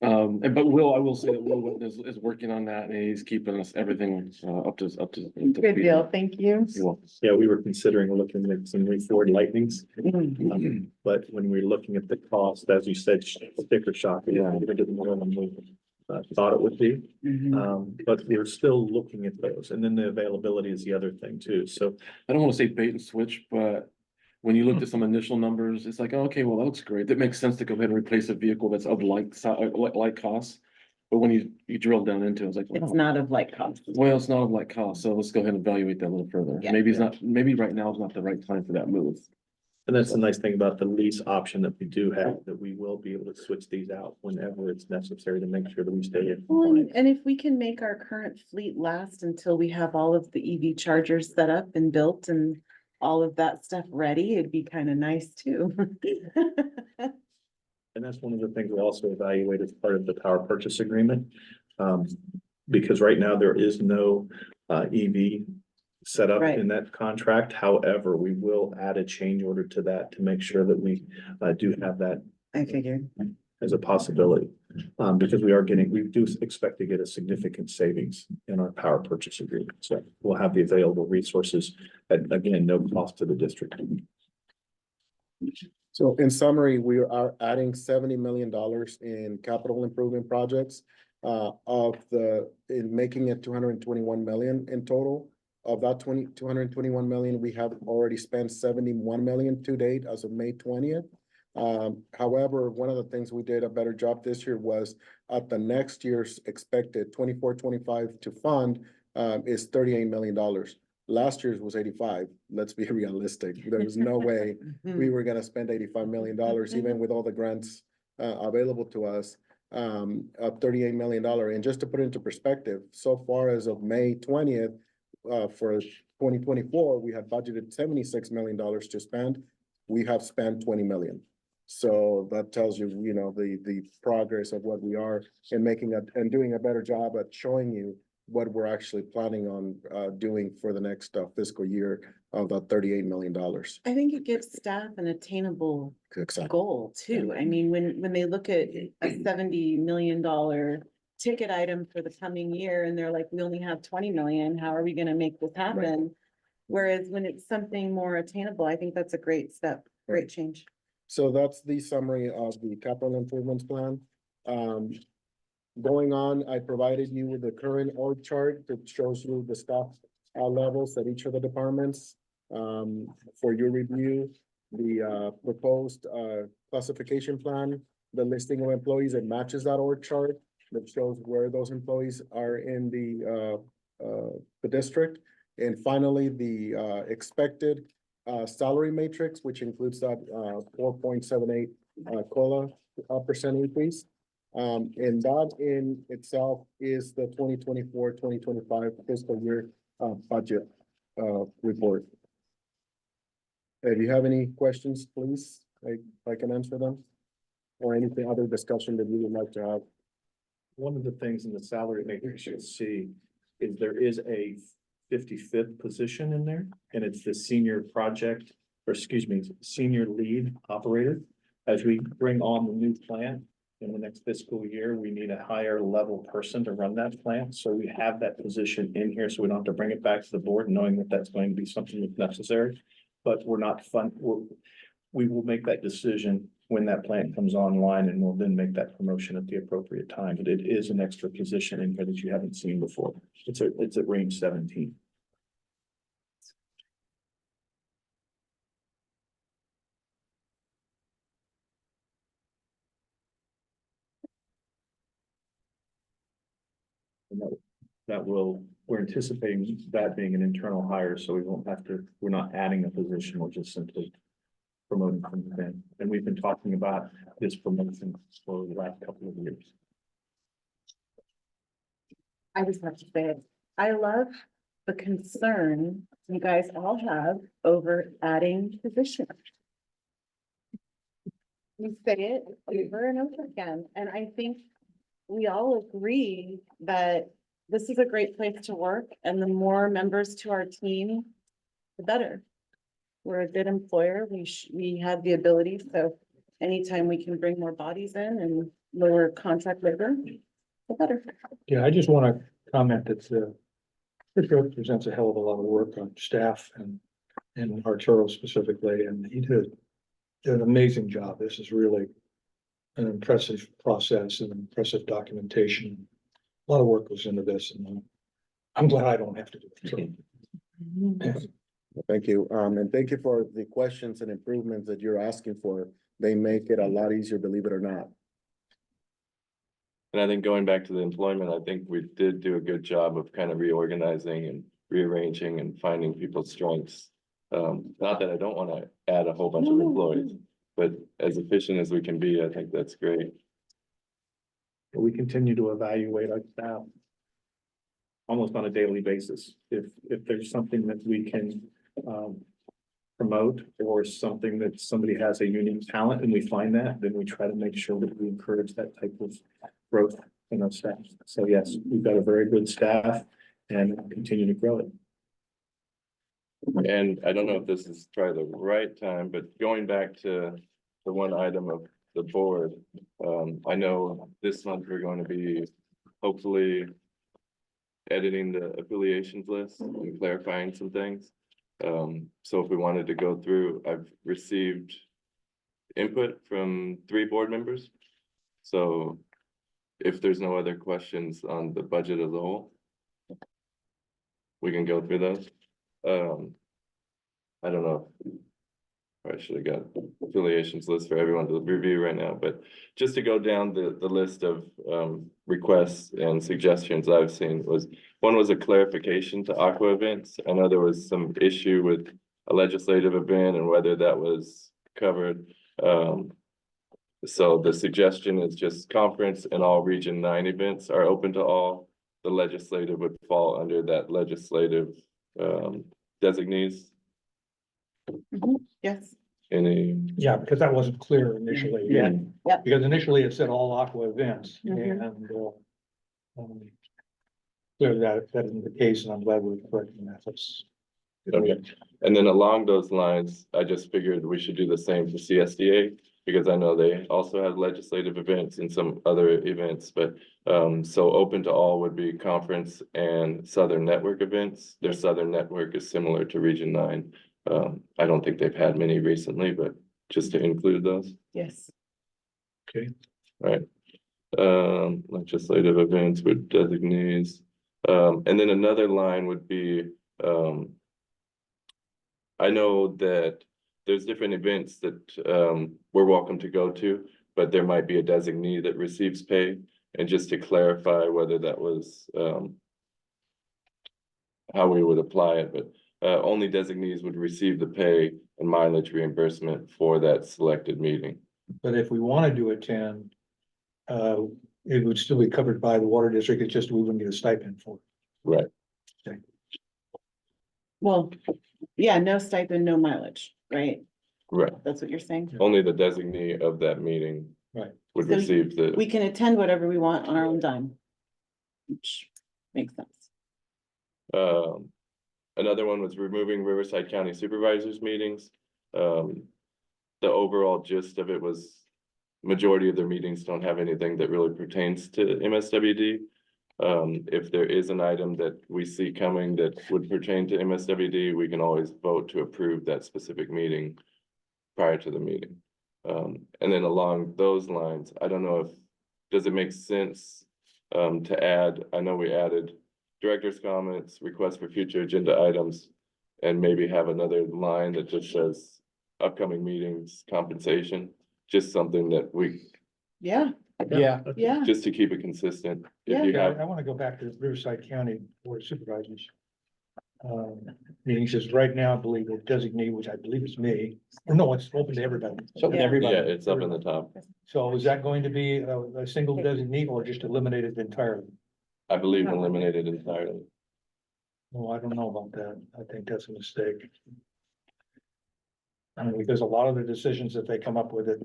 S7: But I will say that Will is working on that and he's keeping us everything, up to.
S3: Good deal, thank you.
S7: You're welcome.
S4: Yeah, we were considering looking at some Ford Lightnings,
S3: Mhm.
S4: but when we were looking at the cost, as you said, sticker shock, yeah, it didn't more than we thought it would be.
S3: Mhm.
S4: But we're still looking at those, and then the availability is the other thing too, so.
S7: I don't wanna say bait and switch, but when you looked at some initial numbers, it's like, okay, well, that looks great. That makes sense to go ahead and replace a vehicle that's of like cost. But when you drill down into it, it's like,
S3: It's
S7: well,
S3: not of like cost.
S7: it's not of like cost, so let's go ahead and evaluate that a little further.
S3: Yeah.
S7: Maybe right now is not the right time for that move.
S4: And that's the nice thing about the lease option that we do have, that we will be able to switch these out whenever it's necessary to make sure that we stay in
S3: Well,
S4: compliance.
S3: and if we can make our current fleet last until we have all of the EV chargers set up and built and all of that stuff ready, it'd be kind of nice too.
S4: And that's one of the things we also evaluate as part of the power purchase agreement. Because right now there is no EV set up
S3: Right.
S4: in that contract. However, we will add a change order to that to make sure that we do have that
S3: I figured.
S4: as a possibility. Because we do expect to get a significant savings in our power purchase agreement. So we'll have the available resources at, again, no cost to the district.
S5: So in summary, we are adding $70 million in capital improvement projects. In making it 221 million in total. Of that 221 million, we have already spent 71 million to date as of May 20th. However, one of the things we did a better job this year was at the next year's expected 24-25 to fund is $38 million. Last year's was 85. Let's be realistic. There was no way we were gonna spend $85 million, even with all the grants available to us. $38 million. And just to put it into perspective, so far as of May 20th, for 2024, we had budgeted $76 million to spend. We have spent 20 million. So that tells you, the progress of what we are in making and doing a better job at showing you what we're actually planning on doing for the next fiscal year of that $38 million.
S3: I think it gives staff an attainable
S5: Exactly.
S3: goal too. I mean, when they look at a $70 million ticket item for the coming year and they're like, we only have 20 million, how are we gonna make this happen? Whereas when it's something more attainable, I think that's a great step, great change.
S5: So that's the summary of the capital improvements plan. Going on, I provided you with the current org chart that shows you the staff levels at each of the departments. For your review, the proposed classification plan, the listing of employees, it matches that org chart that shows where those employees are in the district. And finally, the expected salary matrix, which includes that 4.78 COLA percent increase. And that in itself is the 2024-2025 fiscal year budget report. If you have any questions, please, I can answer them. Or anything other discussion that you would like to have.
S4: One of the things in the salary matrix you'll see is there is a 55th position in there, and it's the senior lead operator. As we bring on the new plant in the next fiscal year, we need a higher level person to run that plant. So we have that position in here, so we don't have to bring it back to the board knowing that that's going to be something that's necessary. But we will make that decision when that plant comes online, and we'll then make that promotion at the appropriate time. But it is an extra position in here that you haven't seen before. It's at range 17. And we're anticipating that being an internal hire, so we're not adding a position, we're just simply promoting from within. And we've been talking about this promotion for the last couple of years.
S3: I just have to say it. I love the concern you guys all have over adding positions. You say it over and over again, and I think we all agree that this is a great place to work, and the more members to our team, the better. We're a good employer. We have the ability, so anytime we can bring more bodies in and lower contract labor, the better.
S9: Yeah, I just want to comment that this represents a hell of a lot of work on staff and Arturo specifically, and he did an amazing job. This is really an impressive process and impressive documentation. A lot of work goes into this, and I'm glad I don't have to do it. So,
S5: Thank you. And thank you for the questions and improvements that you're asking for. They make it a lot easier, believe it or not.
S1: And I think going back to the employment, I think we did do a good job of kind of reorganizing and rearranging and finding people's strengths. Not that I don't want to add a whole bunch of employees, but as efficient as we can be, I think that's great.
S4: We continue to evaluate our staff almost on a daily basis. If there's something that we can promote or something that somebody has a unique talent and we find that, then we try to make sure that we encourage that type of growth in our staff. So yes, we've got a very good staff and continue to grow it.
S1: And I don't know if this is probably the right time, but going back to the one item of the board, I know this month we're going to be hopefully editing the affiliations list and clarifying some things. So if we wanted to go through, I've received input from 3 board members. So if there's no other questions on the budget as a whole, we can go through those. I don't know. I should have got affiliations list for everyone to review right now, but just to go down the list of requests and suggestions I've seen one was a clarification to aqua events. I know there was some issue with a legislative event and whether that was covered. So the suggestion is just conference and all Region 9 events are open to all. The legislative would fall under that legislative designees.
S3: Yes.
S1: Any?
S9: yeah, because that wasn't clear initially.
S1: Yeah.
S3: Yep.
S9: Because initially it said all aqua events
S3: Mhm.
S9: and clearly that isn't the case, and I'm glad we're correcting that. That's
S1: Okay, and then along those lines, I just figured we should do the same for CSDA, because I know they also have legislative events and some other events, but so open to all would be conference and Southern Network events. Their Southern Network is similar to Region 9. I don't think they've had many recently, but just to include those,
S3: Yes.
S1: right? Legislative events with designees. And then another line would be, I know that there's different events that we're welcome to go to, but there might be a designee that receives pay. And just to clarify whether that was how we would apply it, but only designees would receive the pay and mileage reimbursement for that selected meeting.
S9: But if we wanted to attend, it would still be covered by the water district. It's just we wouldn't get a stipend for it.
S1: Right.
S3: Well, yeah, no stipend, no mileage, right?
S1: Right.
S3: That's what you're saying?
S1: Only the designee of that meeting.
S9: Right.
S1: Would
S3: So
S1: receive the.
S3: We can attend whatever we want on our own dime. Which makes sense.
S1: Another one was removing Riverside County Supervisors meetings. The overall gist of it was majority of their meetings don't have anything that really pertains to MSWD. If there is an item that we see coming that would pertain to MSWD, we can always vote to approve that specific meeting prior to the meeting. And then along those lines, I don't know if, does it make sense to add, I know we added director's comments, requests for future agenda items, and maybe have another line that just says upcoming meetings, compensation, just something that we,
S6: Yeah,
S3: Yeah,
S1: just to keep it consistent. If you
S9: Yeah,
S1: have,
S9: I want to go back to Riverside County Board of Supervisors. Meeting says right now, I believe the designee, which I believe is me, or no, it's open to everybody.
S6: so with
S3: Yeah.
S6: everybody.
S1: yeah, it's up in the top.
S9: So is that going to be a single designee or just eliminate it entirely?
S1: I believe eliminated entirely.
S9: Well, I don't know about that. I think that's a mistake. I mean, because a lot of the decisions that they come up with it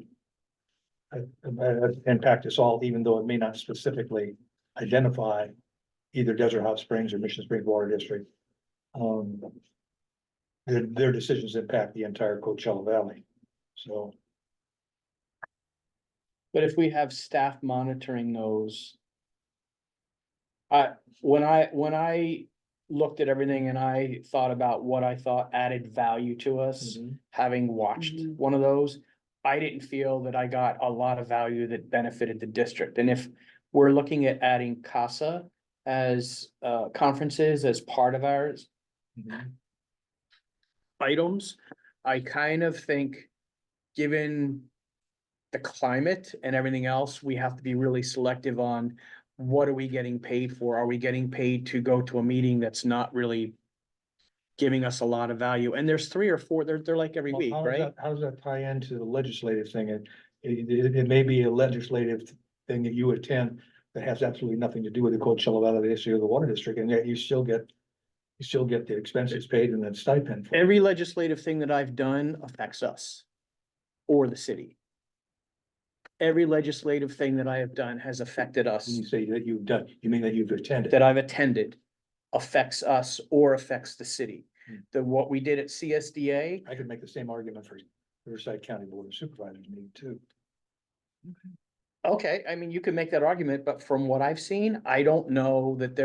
S9: impact us all, even though it may not specifically identify either Desert Hot Springs or Mission Springs Water District. Their decisions impact the entire Coachella Valley, so.
S6: But if we have staff monitoring those. When I looked at everything and I thought about what I thought added value to us, having watched
S3: Mhm.
S6: one of those. I didn't feel that I got a lot of value that benefited the district, and if we're looking at adding CASA as conferences as part of ours. Items, I kind of think, given the climate and everything else, we have to be really selective on what are we getting paid for? Are we getting paid to go to a meeting that's not really giving us a lot of value? And there's 3 or 4, they're like every
S9: Well,
S6: week, right?
S9: How does that tie into the legislative thing? It may be a legislative thing that you attend that has absolutely nothing to do with the Coachella Valley issue of the water district, and yet you still get the expenses paid and then stipend. for it.
S6: Every legislative thing that I've done affects us or the city. Every legislative thing that I have done has affected us,
S9: When you say that you've done, you mean that you've attended?
S6: that I've attended affects us or affects the city.
S9: Hmm.
S6: What we did at CSDA,
S9: I could make the same argument for Riverside County Board of Supervisors meeting too.
S6: okay, I mean, you can make that argument, but from what I've seen, I don't know that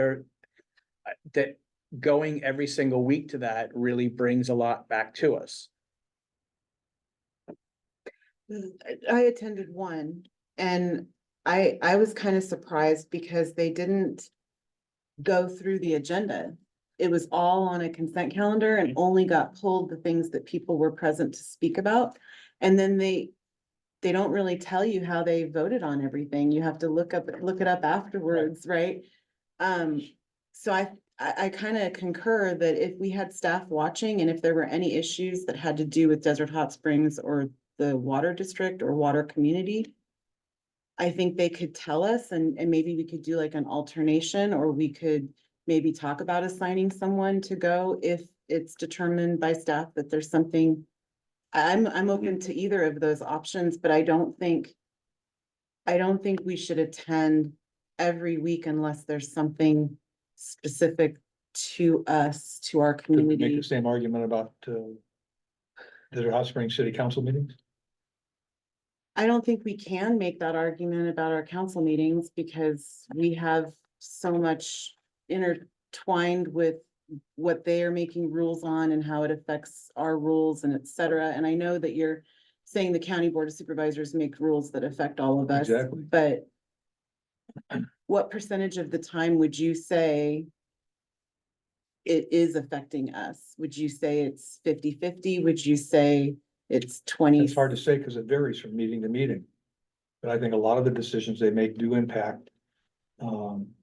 S6: that going every single week to that really brings a lot back to us.
S3: I attended one and I was kind of surprised because they didn't go through the agenda. It was all on a consent calendar and only got pulled the things that people were present to speak about. And then they don't really tell you how they voted on everything. You have to look it up afterwards, right? So I kind of concur that if we had staff watching and if there were any issues that had to do with Desert Hot Springs or the water district or water community, I think they could tell us and maybe we could do like an alternation, or we could maybe talk about assigning someone to go if it's determined by staff that there's something. I'm open to either of those options, but I don't think we should attend every week unless there's something specific to us, to our
S9: Could we make
S3: community.
S9: the same argument about Desert Hot Springs City Council meetings?
S3: I don't think we can make that argument about our council meetings because we have so much intertwined with what they are making rules on and how it affects our rules and et cetera. And I know that you're saying the county board of supervisors make rules that affect all of us.
S9: Exactly.
S3: But what percentage of the time would you say it is affecting us? Would you say it's 50-50? Would you say it's 20?
S9: It's hard to say because it varies from meeting to meeting. But I think a lot of the decisions they make do impact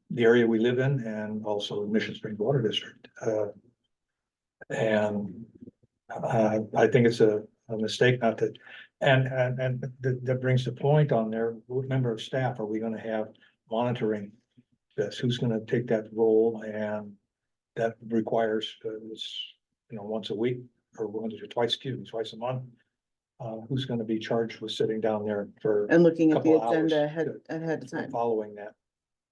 S9: the area we live in and also the Mission Springs Water District. And I think it's a mistake not to, and that brings the point on there, what member of staff are we gonna have monitoring this? Who's gonna take that role? And that requires, it's, once a week or once or twice a month. Who's gonna be charged with sitting down there for
S3: And looking at the
S9: couple hours
S3: agenda ahead of time.
S9: following that?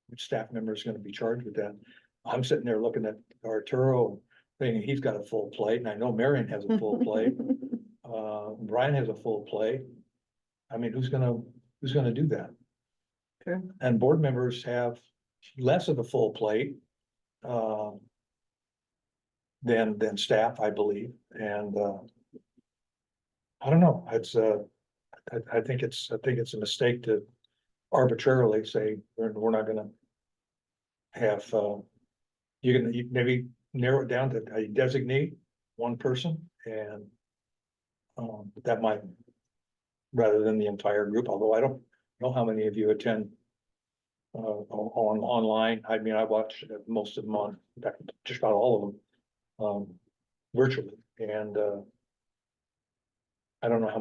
S9: Which staff member is gonna be charged with that? I'm sitting there looking at Arturo, thinking he's got a full plate, and I know Marion has a full plate. Brian has a full plate. I mean, who's gonna do that?
S3: Sure.
S9: And board members have less of a full plate. Than staff, I believe, and I don't know, it's I think it's a mistake to arbitrarily say, we're not gonna have, you maybe narrow it down to a designate one person and that might, rather than the entire group, although I don't know how many of you attend online. I mean, I watch most of them on, in fact, just about all of them virtually, and I don't know how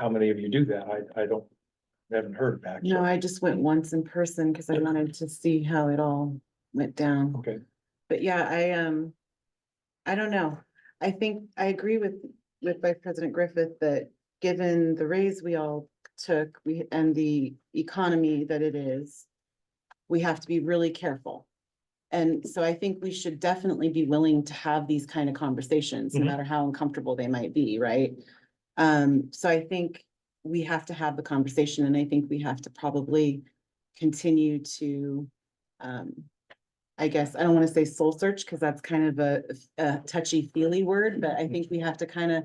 S9: many of you do that. I haven't heard back. so-
S3: No, I just went once in person because I wanted to see how it all went down.
S9: Okay,
S3: But yeah, I don't know. I think I agree with Vice President Griffith that given the raise we all took, and the economy that it is, we have to be really careful. And so I think we should definitely be willing to have these kind of conversations, no
S9: Mhm.
S3: matter how uncomfortable they might be, right? So I think we have to have the conversation, and I think we have to probably continue to, I guess, I don't want to say soul search, because that's kind of a touchy feely word, but I think we have to kind of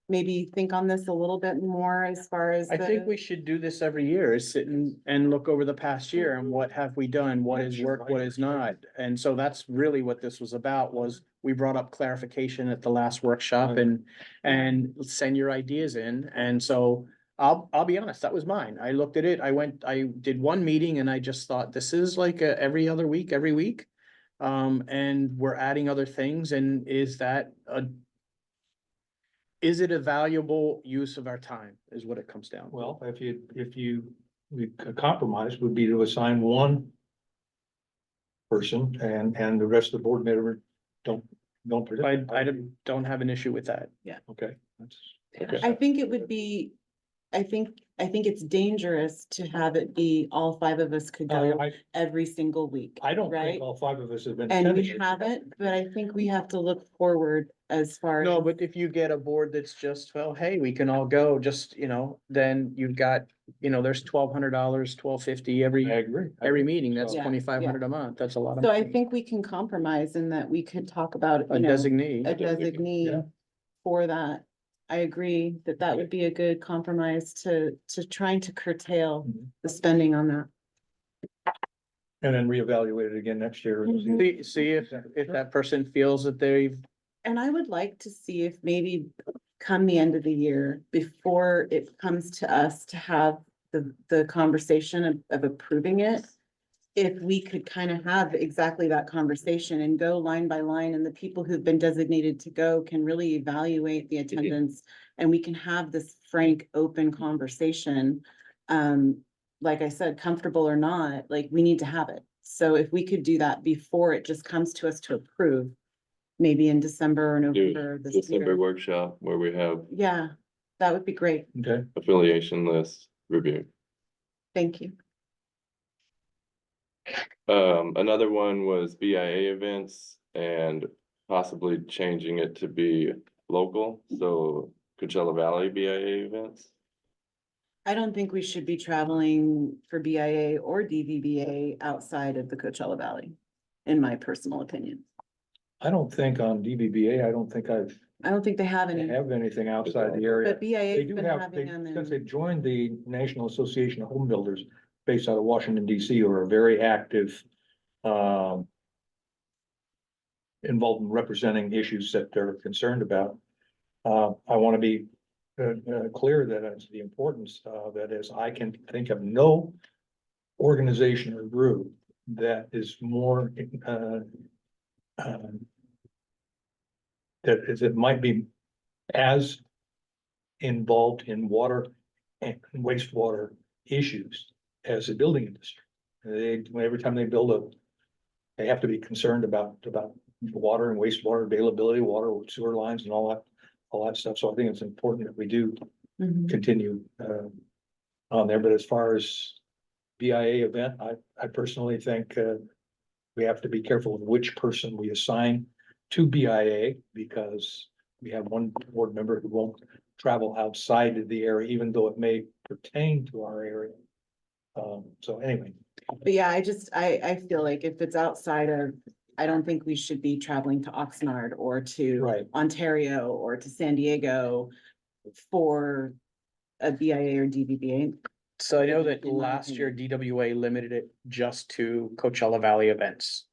S3: maybe think on this a little bit more as far as.
S6: I think
S3: the-
S6: we should do this every year, is sit and look over the past year and what have we done, what is work, what is not. And so that's really what this was about, was we brought up clarification at the last workshop and send your ideas in. And so I'll be honest, that was mine. I looked at it, I did one meeting and I just thought, this is like every other week, every week. And we're adding other things, and is it a valuable use of our time, is what it comes down to.
S9: Well, a compromise would be to assign one person and the rest of the board member don't participate.
S6: I don't have an issue with that.
S9: Okay. That's-
S1: Okay.
S3: I think it would be, I think it's dangerous to have it be all five of us could go
S9: I
S3: every single week.
S9: don't
S3: right?
S9: think all five of us have been.
S3: And we
S9: attending it.
S3: haven't, but I think we have to look forward as far.
S6: No,
S3: as-
S6: but if you get a board that's just, well, hey, we can all go, just, then you've got, there's $1,200, $1,250
S9: I
S6: every
S9: agree.
S6: meeting, that's
S3: Yeah,
S6: $2,500 a month, that's a lot of.
S3: So I
S6: money.
S3: think we can compromise in that we could talk about,
S6: A designee.
S3: a designee
S9: Yeah.
S3: for that. I agree that that would be a good compromise to trying to curtail
S9: Mhm.
S3: the spending on that.
S9: And then reevaluate it again next year. and
S6: See if that person feels that they've,
S3: And I would like to see if maybe come the end of the year, before it comes to us to have the conversation of approving it. If we could kind of have exactly that conversation and go line by line, and the people who've been designated to go can really evaluate the attendance. And we can have this frank, open conversation. Like I said, comfortable or not, like, we need to have it. So if we could do that before it just comes to us to approve, maybe in December or
S1: Do
S3: November this
S1: December
S3: year.
S1: workshop where we have
S3: Yeah, that would be great.
S9: Okay.
S1: affiliation list review.
S3: Thank you.
S1: Another one was BIA events and possibly changing it to be local, so Coachella Valley BIA events.
S3: I don't think we should be traveling for BIA or DVBA outside of the Coachella Valley, in my personal opinion.
S9: I don't think on DBBA, I don't think I
S3: I don't think they have any,
S9: have anything outside the area.
S3: but BIA's
S9: They do
S3: been
S9: have,
S3: having them
S9: since they've
S3: in.
S9: joined the National Association of Home Builders based out of Washington DC, who are very active, involved in representing issues that they're concerned about. I want to be clear that it's the importance of it, as I can think of no organization or group that is more that might be as involved in water and wastewater issues as the building industry. Every time they build they have to be concerned about water and wastewater availability, water, sewer lines and all that stuff. So I think it's important that we do
S3: Mhm.
S9: continue on there. But as far as BIA event, I personally think we have to be careful of which person we assign to BIA, because we have one board member who won't travel outside of the area, even though it may pertain to our area. So anyway,
S3: But yeah, I feel like if it's outside of, I don't think we should be traveling to Oxnard or to
S9: right,
S3: Ontario or to San Diego for a BIA or DVBA.
S6: so I know that
S3: In my
S6: last year
S3: opinion.
S6: DWA limited it just to Coachella Valley events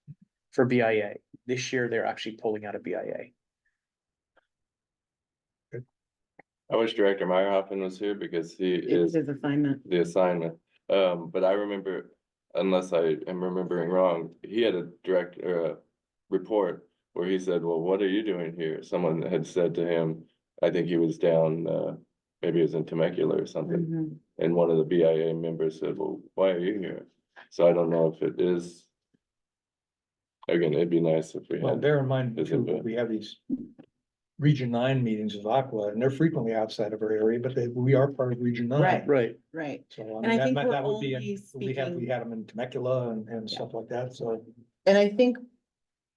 S6: for BIA. This year, they're actually pulling out of BIA.
S1: I wish Director Meyerhoffen was here because he
S3: It's
S1: is
S3: his assignment.
S1: the assignment. But I remember, unless I am remembering wrong, he had a report where he said, well, what are you doing here? Someone had said to him, I think he was down, maybe it was in Temecula or something.
S3: Mhm.
S1: And one of the BIA members said, well, why are you here? So I don't know if it is. Again, it'd be nice if we
S9: well,
S1: had,
S9: bear in mind,
S1: Is
S9: too,
S1: it-
S9: we have these Region 9 meetings of Aqua, and they're frequently outside of our area, but we are part of Region 9.
S3: Right.
S6: Right.
S3: Right.
S9: So
S3: And
S9: I
S3: I
S9: mean,
S3: think we're
S9: that would be,
S3: only
S9: we
S3: speaking-
S9: had them in Temecula and stuff like that, so.
S3: And I think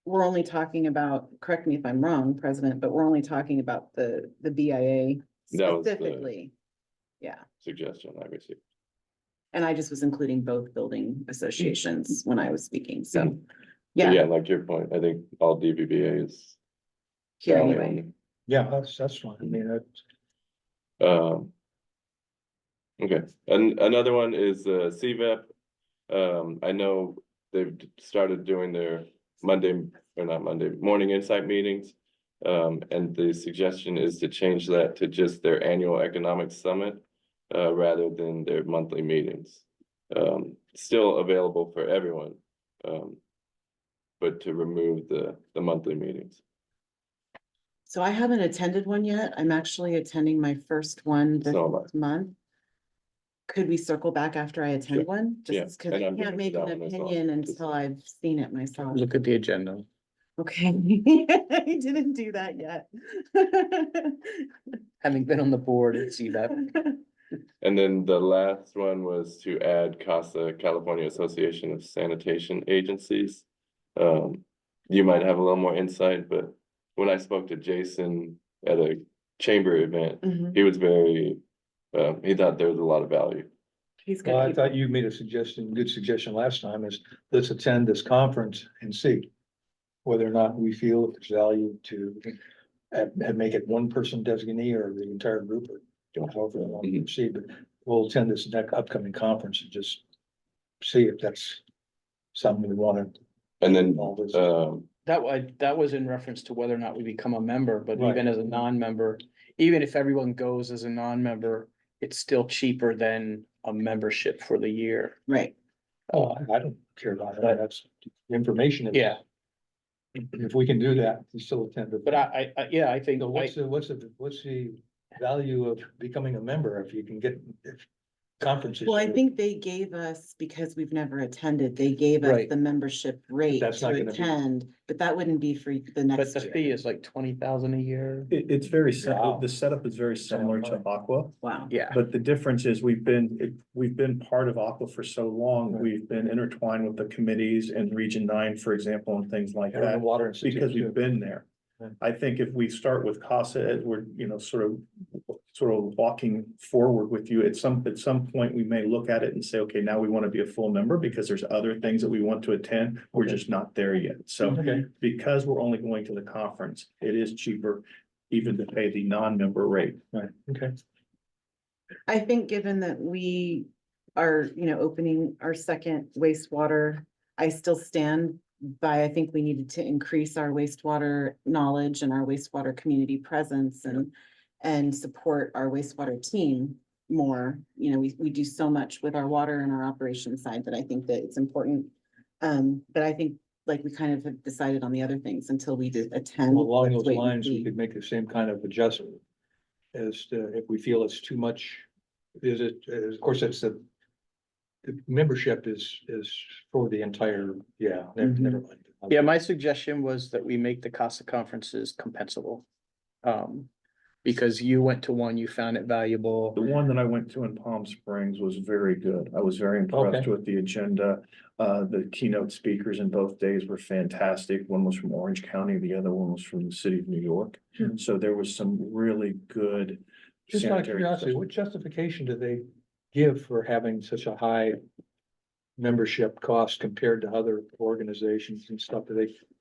S3: we're only talking about, correct me if I'm wrong, President, but we're only talking about the BIA
S1: That was the-
S3: specifically. Yeah.
S1: suggestion I received.
S3: And I just was including both building associations when I was speaking, so,
S1: But
S3: yeah,
S1: yeah, like your point, I think all DVBA is.
S3: here
S1: soundly
S3: anyway.
S9: Yeah, that's fine. I mean, that's.
S1: Okay, and another one is CVEP. I know they've started doing their Monday, or not Monday, morning insight meetings. And the suggestion is to change that to just their annual economic summit, rather than their monthly meetings. Still available for everyone, but to remove the monthly meetings.
S3: So I haven't attended one yet. I'm actually attending my first one this
S1: So am I.
S3: month. Could we circle back after I attend
S1: Sure.
S3: one?
S1: Yeah,
S3: Just because
S1: and
S3: I
S1: I'm
S3: can't
S1: gonna
S3: make
S1: do
S3: an
S1: that one as well.
S3: opinion
S1: Just-
S3: until I've seen it myself.
S6: Look at the agenda.
S3: Okay, I didn't do that yet.
S6: Having been on the board and see that.
S1: And then the last one was to add CASA, California Association of Sanitation Agencies. You might have a little more insight, but when I spoke to Jason at a chamber event,
S3: Mhm.
S1: he was very, he thought there was a lot of value.
S3: He's
S9: Well, I
S3: good.
S9: thought you made a suggestion, good suggestion last time is let's attend this conference and see whether or not we feel if there's value to make it one person designee or the entire group or however they want to proceed, but we'll attend this next upcoming conference and just see if that's something we want to.
S1: And then,
S6: That was in reference to whether or not we become a member, but
S9: Right.
S6: even as a non-member, even if everyone goes as a non-member, it's still cheaper than a membership for the year.
S3: Right,
S9: Oh, I don't care about it. That's information.
S6: Yeah,
S9: If we can do that, we still attend it.
S6: but yeah, I think,
S9: So what's the value of becoming a member if you can get if conferences?
S3: well, I think they gave us, because we've never attended, they gave us
S6: Right.
S3: the membership rate
S9: That's
S3: to
S9: not gonna be-
S3: attend, but that wouldn't be for the
S6: but
S3: next
S6: the
S3: year.
S6: fee is like 20,000 a year.
S4: It's very,
S9: Wow.
S4: the setup is very similar to Aqua.
S3: Wow.
S6: Yeah,
S4: But the difference is we've been part of Aqua for so long,
S9: Right.
S4: we've been intertwined with the committees and Region 9, for example, and things like
S9: Or the
S4: that,
S9: Water Institute
S4: because
S9: too.
S4: we've been there.
S9: Right.
S4: I think if we start with CASA, as we're, sort of walking forward with you, at some point, we may look at it and say, okay, now we want to be a full member because there's other things that we want to attend. We're
S9: Okay.
S4: just not there yet. So
S9: Okay.
S4: because we're only going to the conference, it is cheaper even to pay the non-member rate.
S9: Right, okay.
S3: I think given that we are, opening our second wastewater, I still stand by, I think we needed to increase our wastewater knowledge and our wastewater community presence and support our wastewater team more. We do so much with our water and our operations side that I think that it's important. But I think like we kind of have decided on the other things until we did attend.
S9: Well, along
S3: let's
S9: those
S3: wait and
S9: lines, we
S3: see.
S9: could make the same kind of adjustment. As to if we feel it's too much, of course, it's the membership is for the entire, never mind.
S6: yeah, my suggestion was that we make the CASA conferences compensable. Because you went to one, you found it valuable.
S4: The one that I went to in Palm Springs was very good. I was very impressed
S9: Okay.
S4: with the agenda. The keynote speakers in both days were fantastic. One was from Orange County, the other one was from the city of New York.
S9: Hmm.
S4: So there was some really good.
S9: Just out of
S4: sanitary
S9: curiosity,
S4: discussion.
S9: what justification do they give for having such a high membership cost compared to other organizations and stuff? Do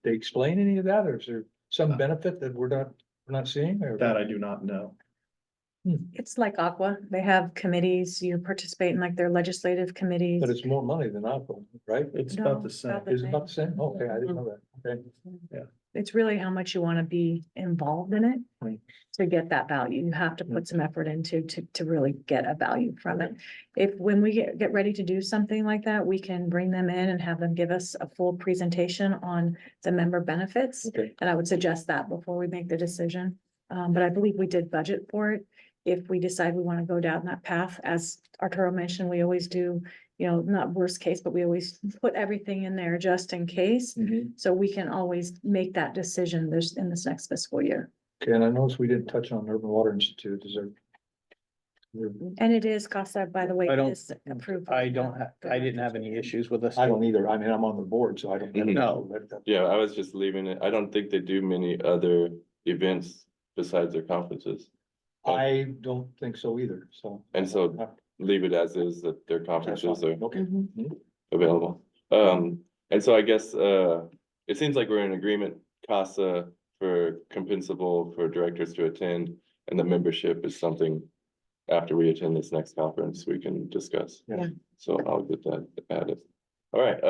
S9: they explain any of that, or is there some benefit that we're not seeing, or?
S4: That I do not know.
S8: It's like Aqua. They have committees, you participate in like their legislative committees.
S9: But it's more money than Aqua, right?
S4: It's
S8: No,
S4: about the same.
S8: about the
S9: Is it about the same? Okay, I didn't know that. Okay.
S8: It's really how much you want to be involved in it
S9: Right.
S8: to get that value. You have to put some effort into to really get a value from it. When we get ready to do something like that, we can bring them in and have them give us a full presentation on the member benefits.
S9: Okay.
S8: And I would suggest that before we make the decision. But I believe we did budget for it. If we decide we want to go down that path, as Arturo mentioned, we always do, not worst case, but we always put everything in there just in case.
S9: Mhm.
S8: So we can always make that decision in this next fiscal year.
S9: Okay, and I noticed we didn't touch on Urban Water Institute, is there?
S8: And it is CASA, by the way,
S6: I
S8: it
S6: don't-
S8: is approved.
S6: I didn't have any issues with this.
S9: I don't either, I mean, I'm on the board, so I don't.
S6: No.
S1: Yeah, I was just leaving it. I don't think they do many other events besides their conferences.
S9: I don't think so either, so.
S1: And so leave it as is, that their conferences are
S9: Okay.
S3: Mhm.
S1: available. And so I guess, it seems like we're in agreement, CASA for compensable for directors to attend, and the membership is something after we attend this next conference, we can discuss.
S3: Yeah.
S1: So I'll get that added. All right,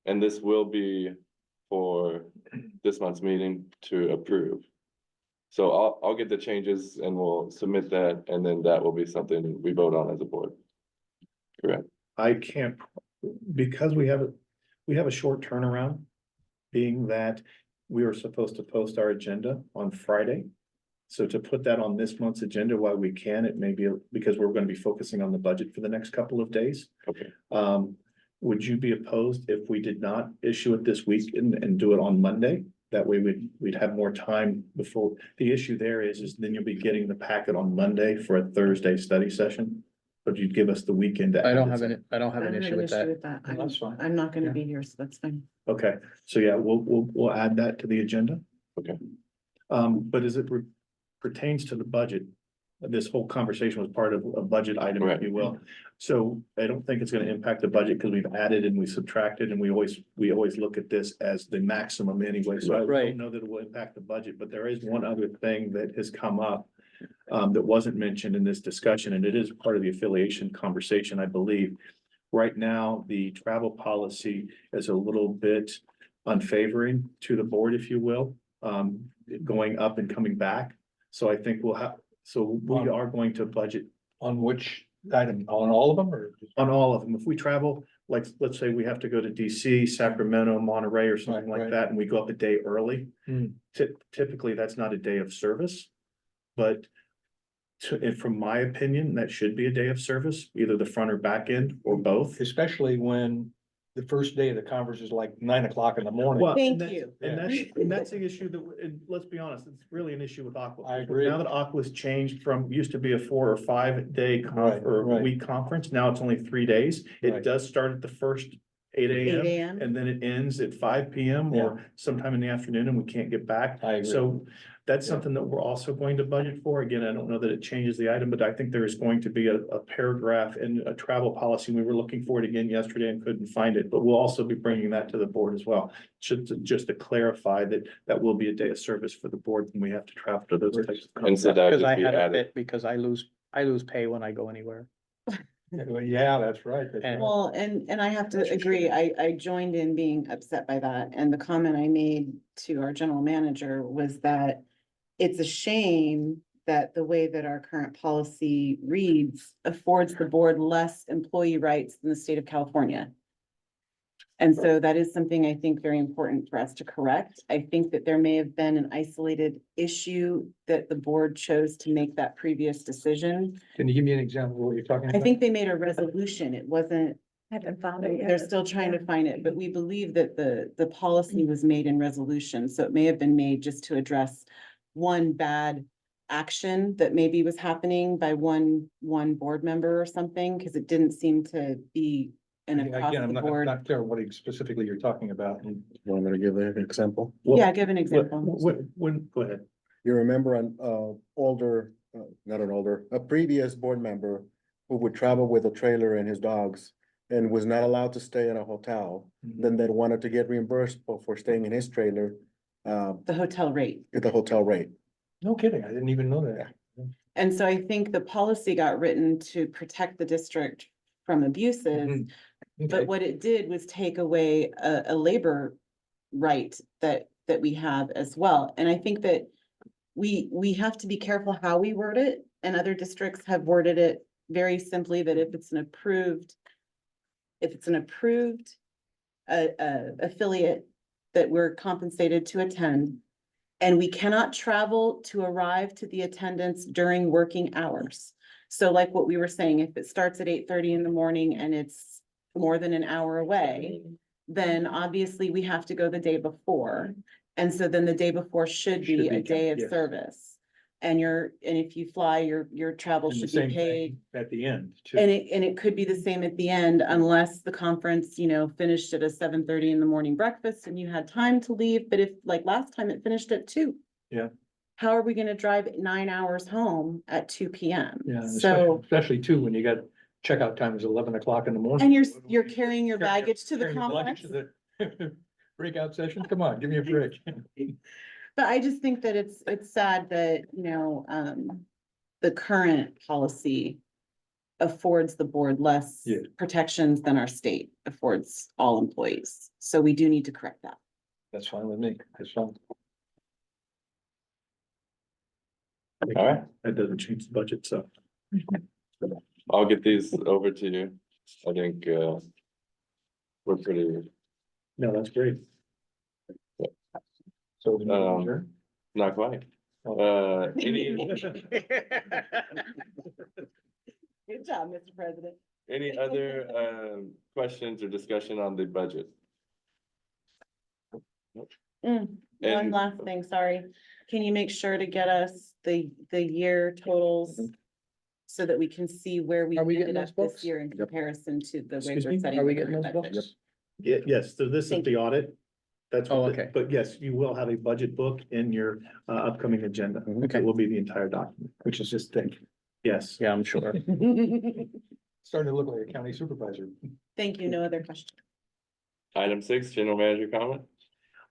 S1: and this will be for this month's meeting to approve. So I'll get the changes and we'll submit that, and then that will be something we vote on as a board. Correct.
S4: I can't, because we have a short turnaround, being that we were supposed to post our agenda on Friday. So to put that on this month's agenda while we can, it may be, because we're gonna be focusing on the budget for the next couple of days.
S1: Okay.
S4: Would you be opposed if we did not issue it this week and do it on Monday? That way we'd have more time before, the issue there is then you'll be getting the packet on Monday for a Thursday study session. But you'd give us the weekend. to
S6: I don't
S4: add
S6: have
S4: this.
S6: an, I don't have an issue with that.
S3: I'm-
S9: That's fine.
S3: I'm not gonna
S9: Yeah.
S3: be here, so that's fine.
S4: Okay, so yeah, we'll add that to the agenda.
S1: Okay.
S4: But as it pertains to the budget, this whole conversation was part of a budget item, if
S1: Right.
S4: you will. So I don't think it's gonna impact the budget because we've added and we subtracted, and we always look at this as the maximum anyway. So I
S6: Right.
S4: don't know that it will impact the budget, but there is one other thing that has come up that wasn't mentioned in this discussion, and it is part of the affiliation conversation, I believe. Right now, the travel policy is a little bit unfavoring to the board, if you will, going up and coming back. So I think we are going to budget
S9: On which item, on all of them, or?
S4: on all of them. If we travel, like, let's say we have to go to DC, Sacramento, Monterey, or something
S9: Right,
S4: like
S9: right.
S4: that, and we go up a day early.
S9: Hmm.
S4: Typically, that's not a day of service, but and from my opinion, that should be a day of service, either the front or back end, or both.
S9: Especially when the first day of the conference is like 9 o'clock in the morning.
S4: Well,
S3: Thank
S4: and that's-
S3: you.
S4: And that's the issue that, and let's be honest, it's really an issue with Aqua.
S9: I agree.
S4: Now that Aqua's changed from, used to be a 4 or 5 day
S9: Right,
S4: or
S9: right.
S4: week conference, now it's only 3 days. It
S9: Right.
S4: does start at the first 8
S3: 8
S4: AM.
S3: AM.
S4: And then it ends at 5 PM or sometime in the afternoon, and we can't get back.
S9: I agree.
S4: So that's
S9: Yeah.
S4: something that we're also going to budget for. Again, I don't know that it changes the item, but I think there is going to be a paragraph in a travel policy. We were looking for it again yesterday and couldn't find it, but we'll also be bringing that to the board as well. Just to clarify that that will be a day of service for the board when we have to travel to those types of.
S1: And so
S4: conferences.
S1: that would
S6: Because I
S1: just be
S6: had a
S1: added.
S6: fit, because I lose pay when I go anywhere.
S9: Yeah, that's right. That's right.
S3: Well, and I have to agree, I joined in being upset by that, and the comment I made to our general manager was that it's a shame that the way that our current policy reads affords the board less employee rights than the state of California. And so that is something I think very important for us to correct. I think that there may have been an isolated issue that the board chose to make that previous decision.
S9: Can you give me an example of what you're talking
S3: I
S9: about?
S3: think they made a resolution. It wasn't,
S8: I haven't found it yet.
S3: they're still trying to find it, but we believe that the policy was made in resolution, so it may have been made just to address one bad action that maybe was happening by one board member or something, because it didn't seem to be an across
S9: Again, I'm
S3: the
S9: not,
S3: board.
S9: not clear what specifically you're talking about.
S5: Want me to give an example?
S3: Yeah, give an example.
S4: Go ahead.
S5: You remember a previous board member who would travel with a trailer and his dogs and was not allowed to stay in a hotel, then they wanted to get reimbursed for staying in his trailer,
S3: The hotel rate.
S5: at the hotel rate.
S9: No kidding, I didn't even know that.
S3: And so I think the policy got written to protect the district from abuses.
S9: Mhm. Okay.
S3: But what it did was take away a labor right that we have as well. And I think that we have to be careful how we word it, and other districts have worded it very simply that if it's an approved affiliate that we're compensated to attend, and we cannot travel to arrive to the attendance during working hours. So like what we were saying, if it starts at 8:30 in the morning and it's more than an hour away, then obviously we have to go the day before. And so then the day before should be a day of
S9: yes.
S3: service. And if you fly, your travel
S9: And the
S3: should
S9: same
S3: be
S9: thing
S3: paid.
S9: At the end, too.
S3: And it could be the same at the end unless the conference, finished at a 7:30 in the morning breakfast and you had time to leave. But if, like last time, it finished at 2.
S9: Yeah.
S3: how are we gonna drive 9 hours home at 2 PM?
S9: Yeah,
S3: So,
S9: especially too, when you got checkout time is 11 o'clock in the morning.
S3: and you're carrying your baggage to the
S9: Carrying your luggage
S3: conference.
S9: to the Breakout session, come on, give me a break.
S3: But I just think that it's sad that, the current policy affords the board less
S9: Yeah.
S3: protections than our state affords all employees. So we do need to correct that.
S9: That's fine with me, that's fine.
S1: All right,
S4: That doesn't change the budget, so.
S1: I'll get these over to you. I think, we're pretty,
S4: No, that's great.
S9: So. we need to
S1: Um,
S9: adjourn?
S1: not quite. Any,
S3: Good job, Mr. President.
S1: any other, questions or discussion on the budget?
S3: One
S1: And-
S3: last thing, sorry. Can you make sure to get us the year totals? So that we can see where we
S6: Are we
S3: ended
S6: getting
S3: up
S6: those
S3: this
S6: books?
S3: year in comparison to the way
S6: Excuse
S3: we're
S6: me,
S3: setting.
S6: are we
S3: the
S6: getting those
S3: current budget.
S6: books?
S4: Yes, so this is
S3: Thank
S4: the audit. That's.
S6: Oh,
S4: what the-
S6: okay.
S4: But yes, you will have a budget book in your upcoming agenda.
S6: Okay.
S4: It will be the entire document.
S9: Which is just thick,
S4: Yes.
S6: Yeah, I'm sure.
S9: starting to look like a county supervisor.
S3: Thank you, no other questions.
S1: Item 6, general manager comment.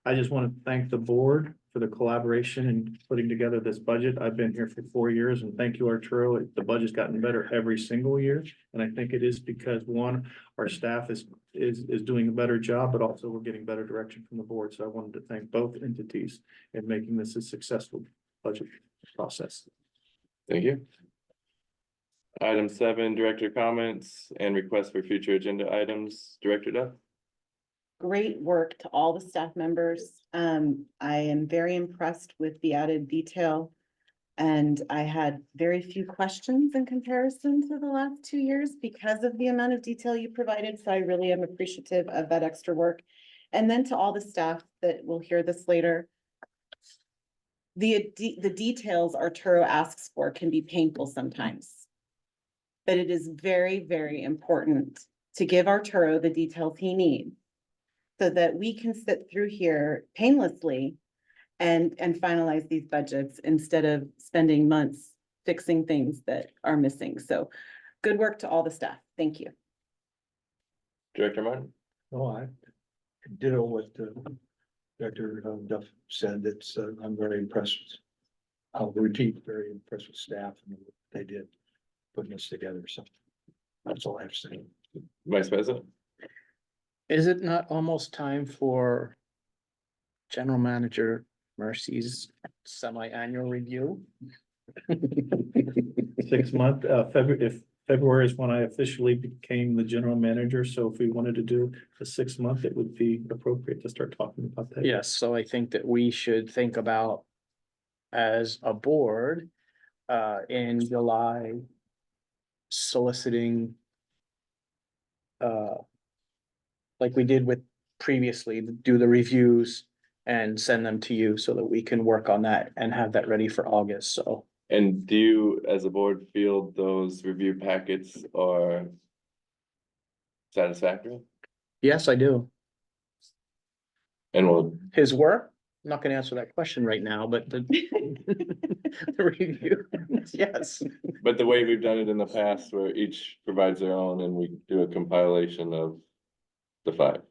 S4: I just want to thank the board for the collaboration in putting together this budget. I've been here for 4 years and thank you, Arturo. The budget's gotten better every single year. And I think it is because one, our staff is doing a better job, but also we're getting better direction from the board. So I wanted to thank both entities in making this a successful budget process.
S1: Thank you. Item 7, director comments and requests for future agenda items. Director Duff.
S3: Great work to all the staff members. I am very impressed with the added detail. And I had very few questions in comparison to the last 2 years because of the amount of detail you provided. So I really am appreciative of that extra work. And then to all the staff that will hear this later. The details Arturo asks for can be painful sometimes. But it is very, very important to give Arturo the details he needs. So that we can sit through here painlessly and finalize these budgets instead of spending months fixing things that are missing. So good work to all the staff. Thank you.
S1: Director Martin.
S9: No, I ditto what Director Duff said. It's, I'm very impressed with how routine, very impressed with staff and what they did putting this together. So that's all I have to say.
S1: Vice President.
S6: Is it not almost time for General Manager Mercy's semi-annual review?
S4: 6 month, February is when I officially became the general manager. So if we wanted to do a 6 month, it would be appropriate to start talking about that.
S6: Yes, so I think that we should think about as a board, in July, soliciting, like we did with previously, do the reviews and send them to you so that we can work on that and have that ready for August, so.
S1: And do you, as a board, feel those review packets are satisfactory?
S6: Yes, I do.
S1: And we'll,
S6: His work, I'm not gonna answer that question right now, but the the review, yes.
S1: but the way we've done it in the past where each provides their own and we do a compilation of the 5.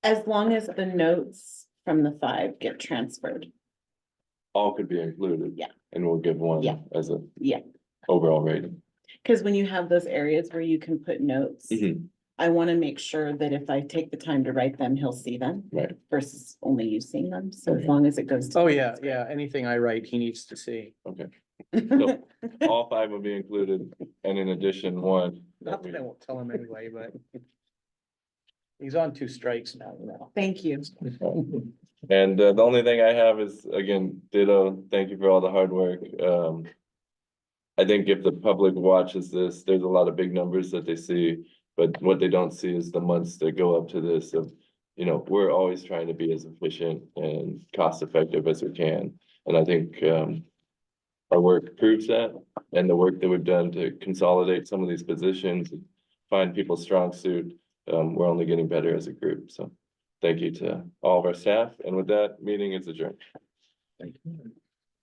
S3: As long as the notes from the 5 get transferred.
S1: All could be included.
S3: Yeah.
S1: And we'll give one
S3: Yeah.
S1: as a
S3: Yeah.
S1: overall rating.
S3: Because when you have those areas where you can put notes,
S1: Mhm.
S3: I want to make sure that if I take the time to write them, he'll see them
S1: Right.
S3: versus only you seeing them. So as
S1: Okay.
S3: long as it goes. to
S6: Oh,
S3: him,
S6: yeah,
S3: it's great.
S6: yeah, anything I write, he needs to see.
S1: Okay. So all 5 will be included and in addition, one.
S6: Not that I won't tell him anyway, but he's on 2 strikes now, you know.
S3: Thank you.
S1: And the only thing I have is, again, ditto, thank you for all the hard work. I think if the public watches this, there's a lot of big numbers that they see, but what they don't see is the months that go up to this of, you know, we're always trying to be as efficient and cost effective as we can. And I think our work proves that, and the work that we've done to consolidate some of these positions, find people's strong suit, we're only getting better as a group, so. Thank you to all of our staff, and with that, meeting is adjourned.
S9: Thank you.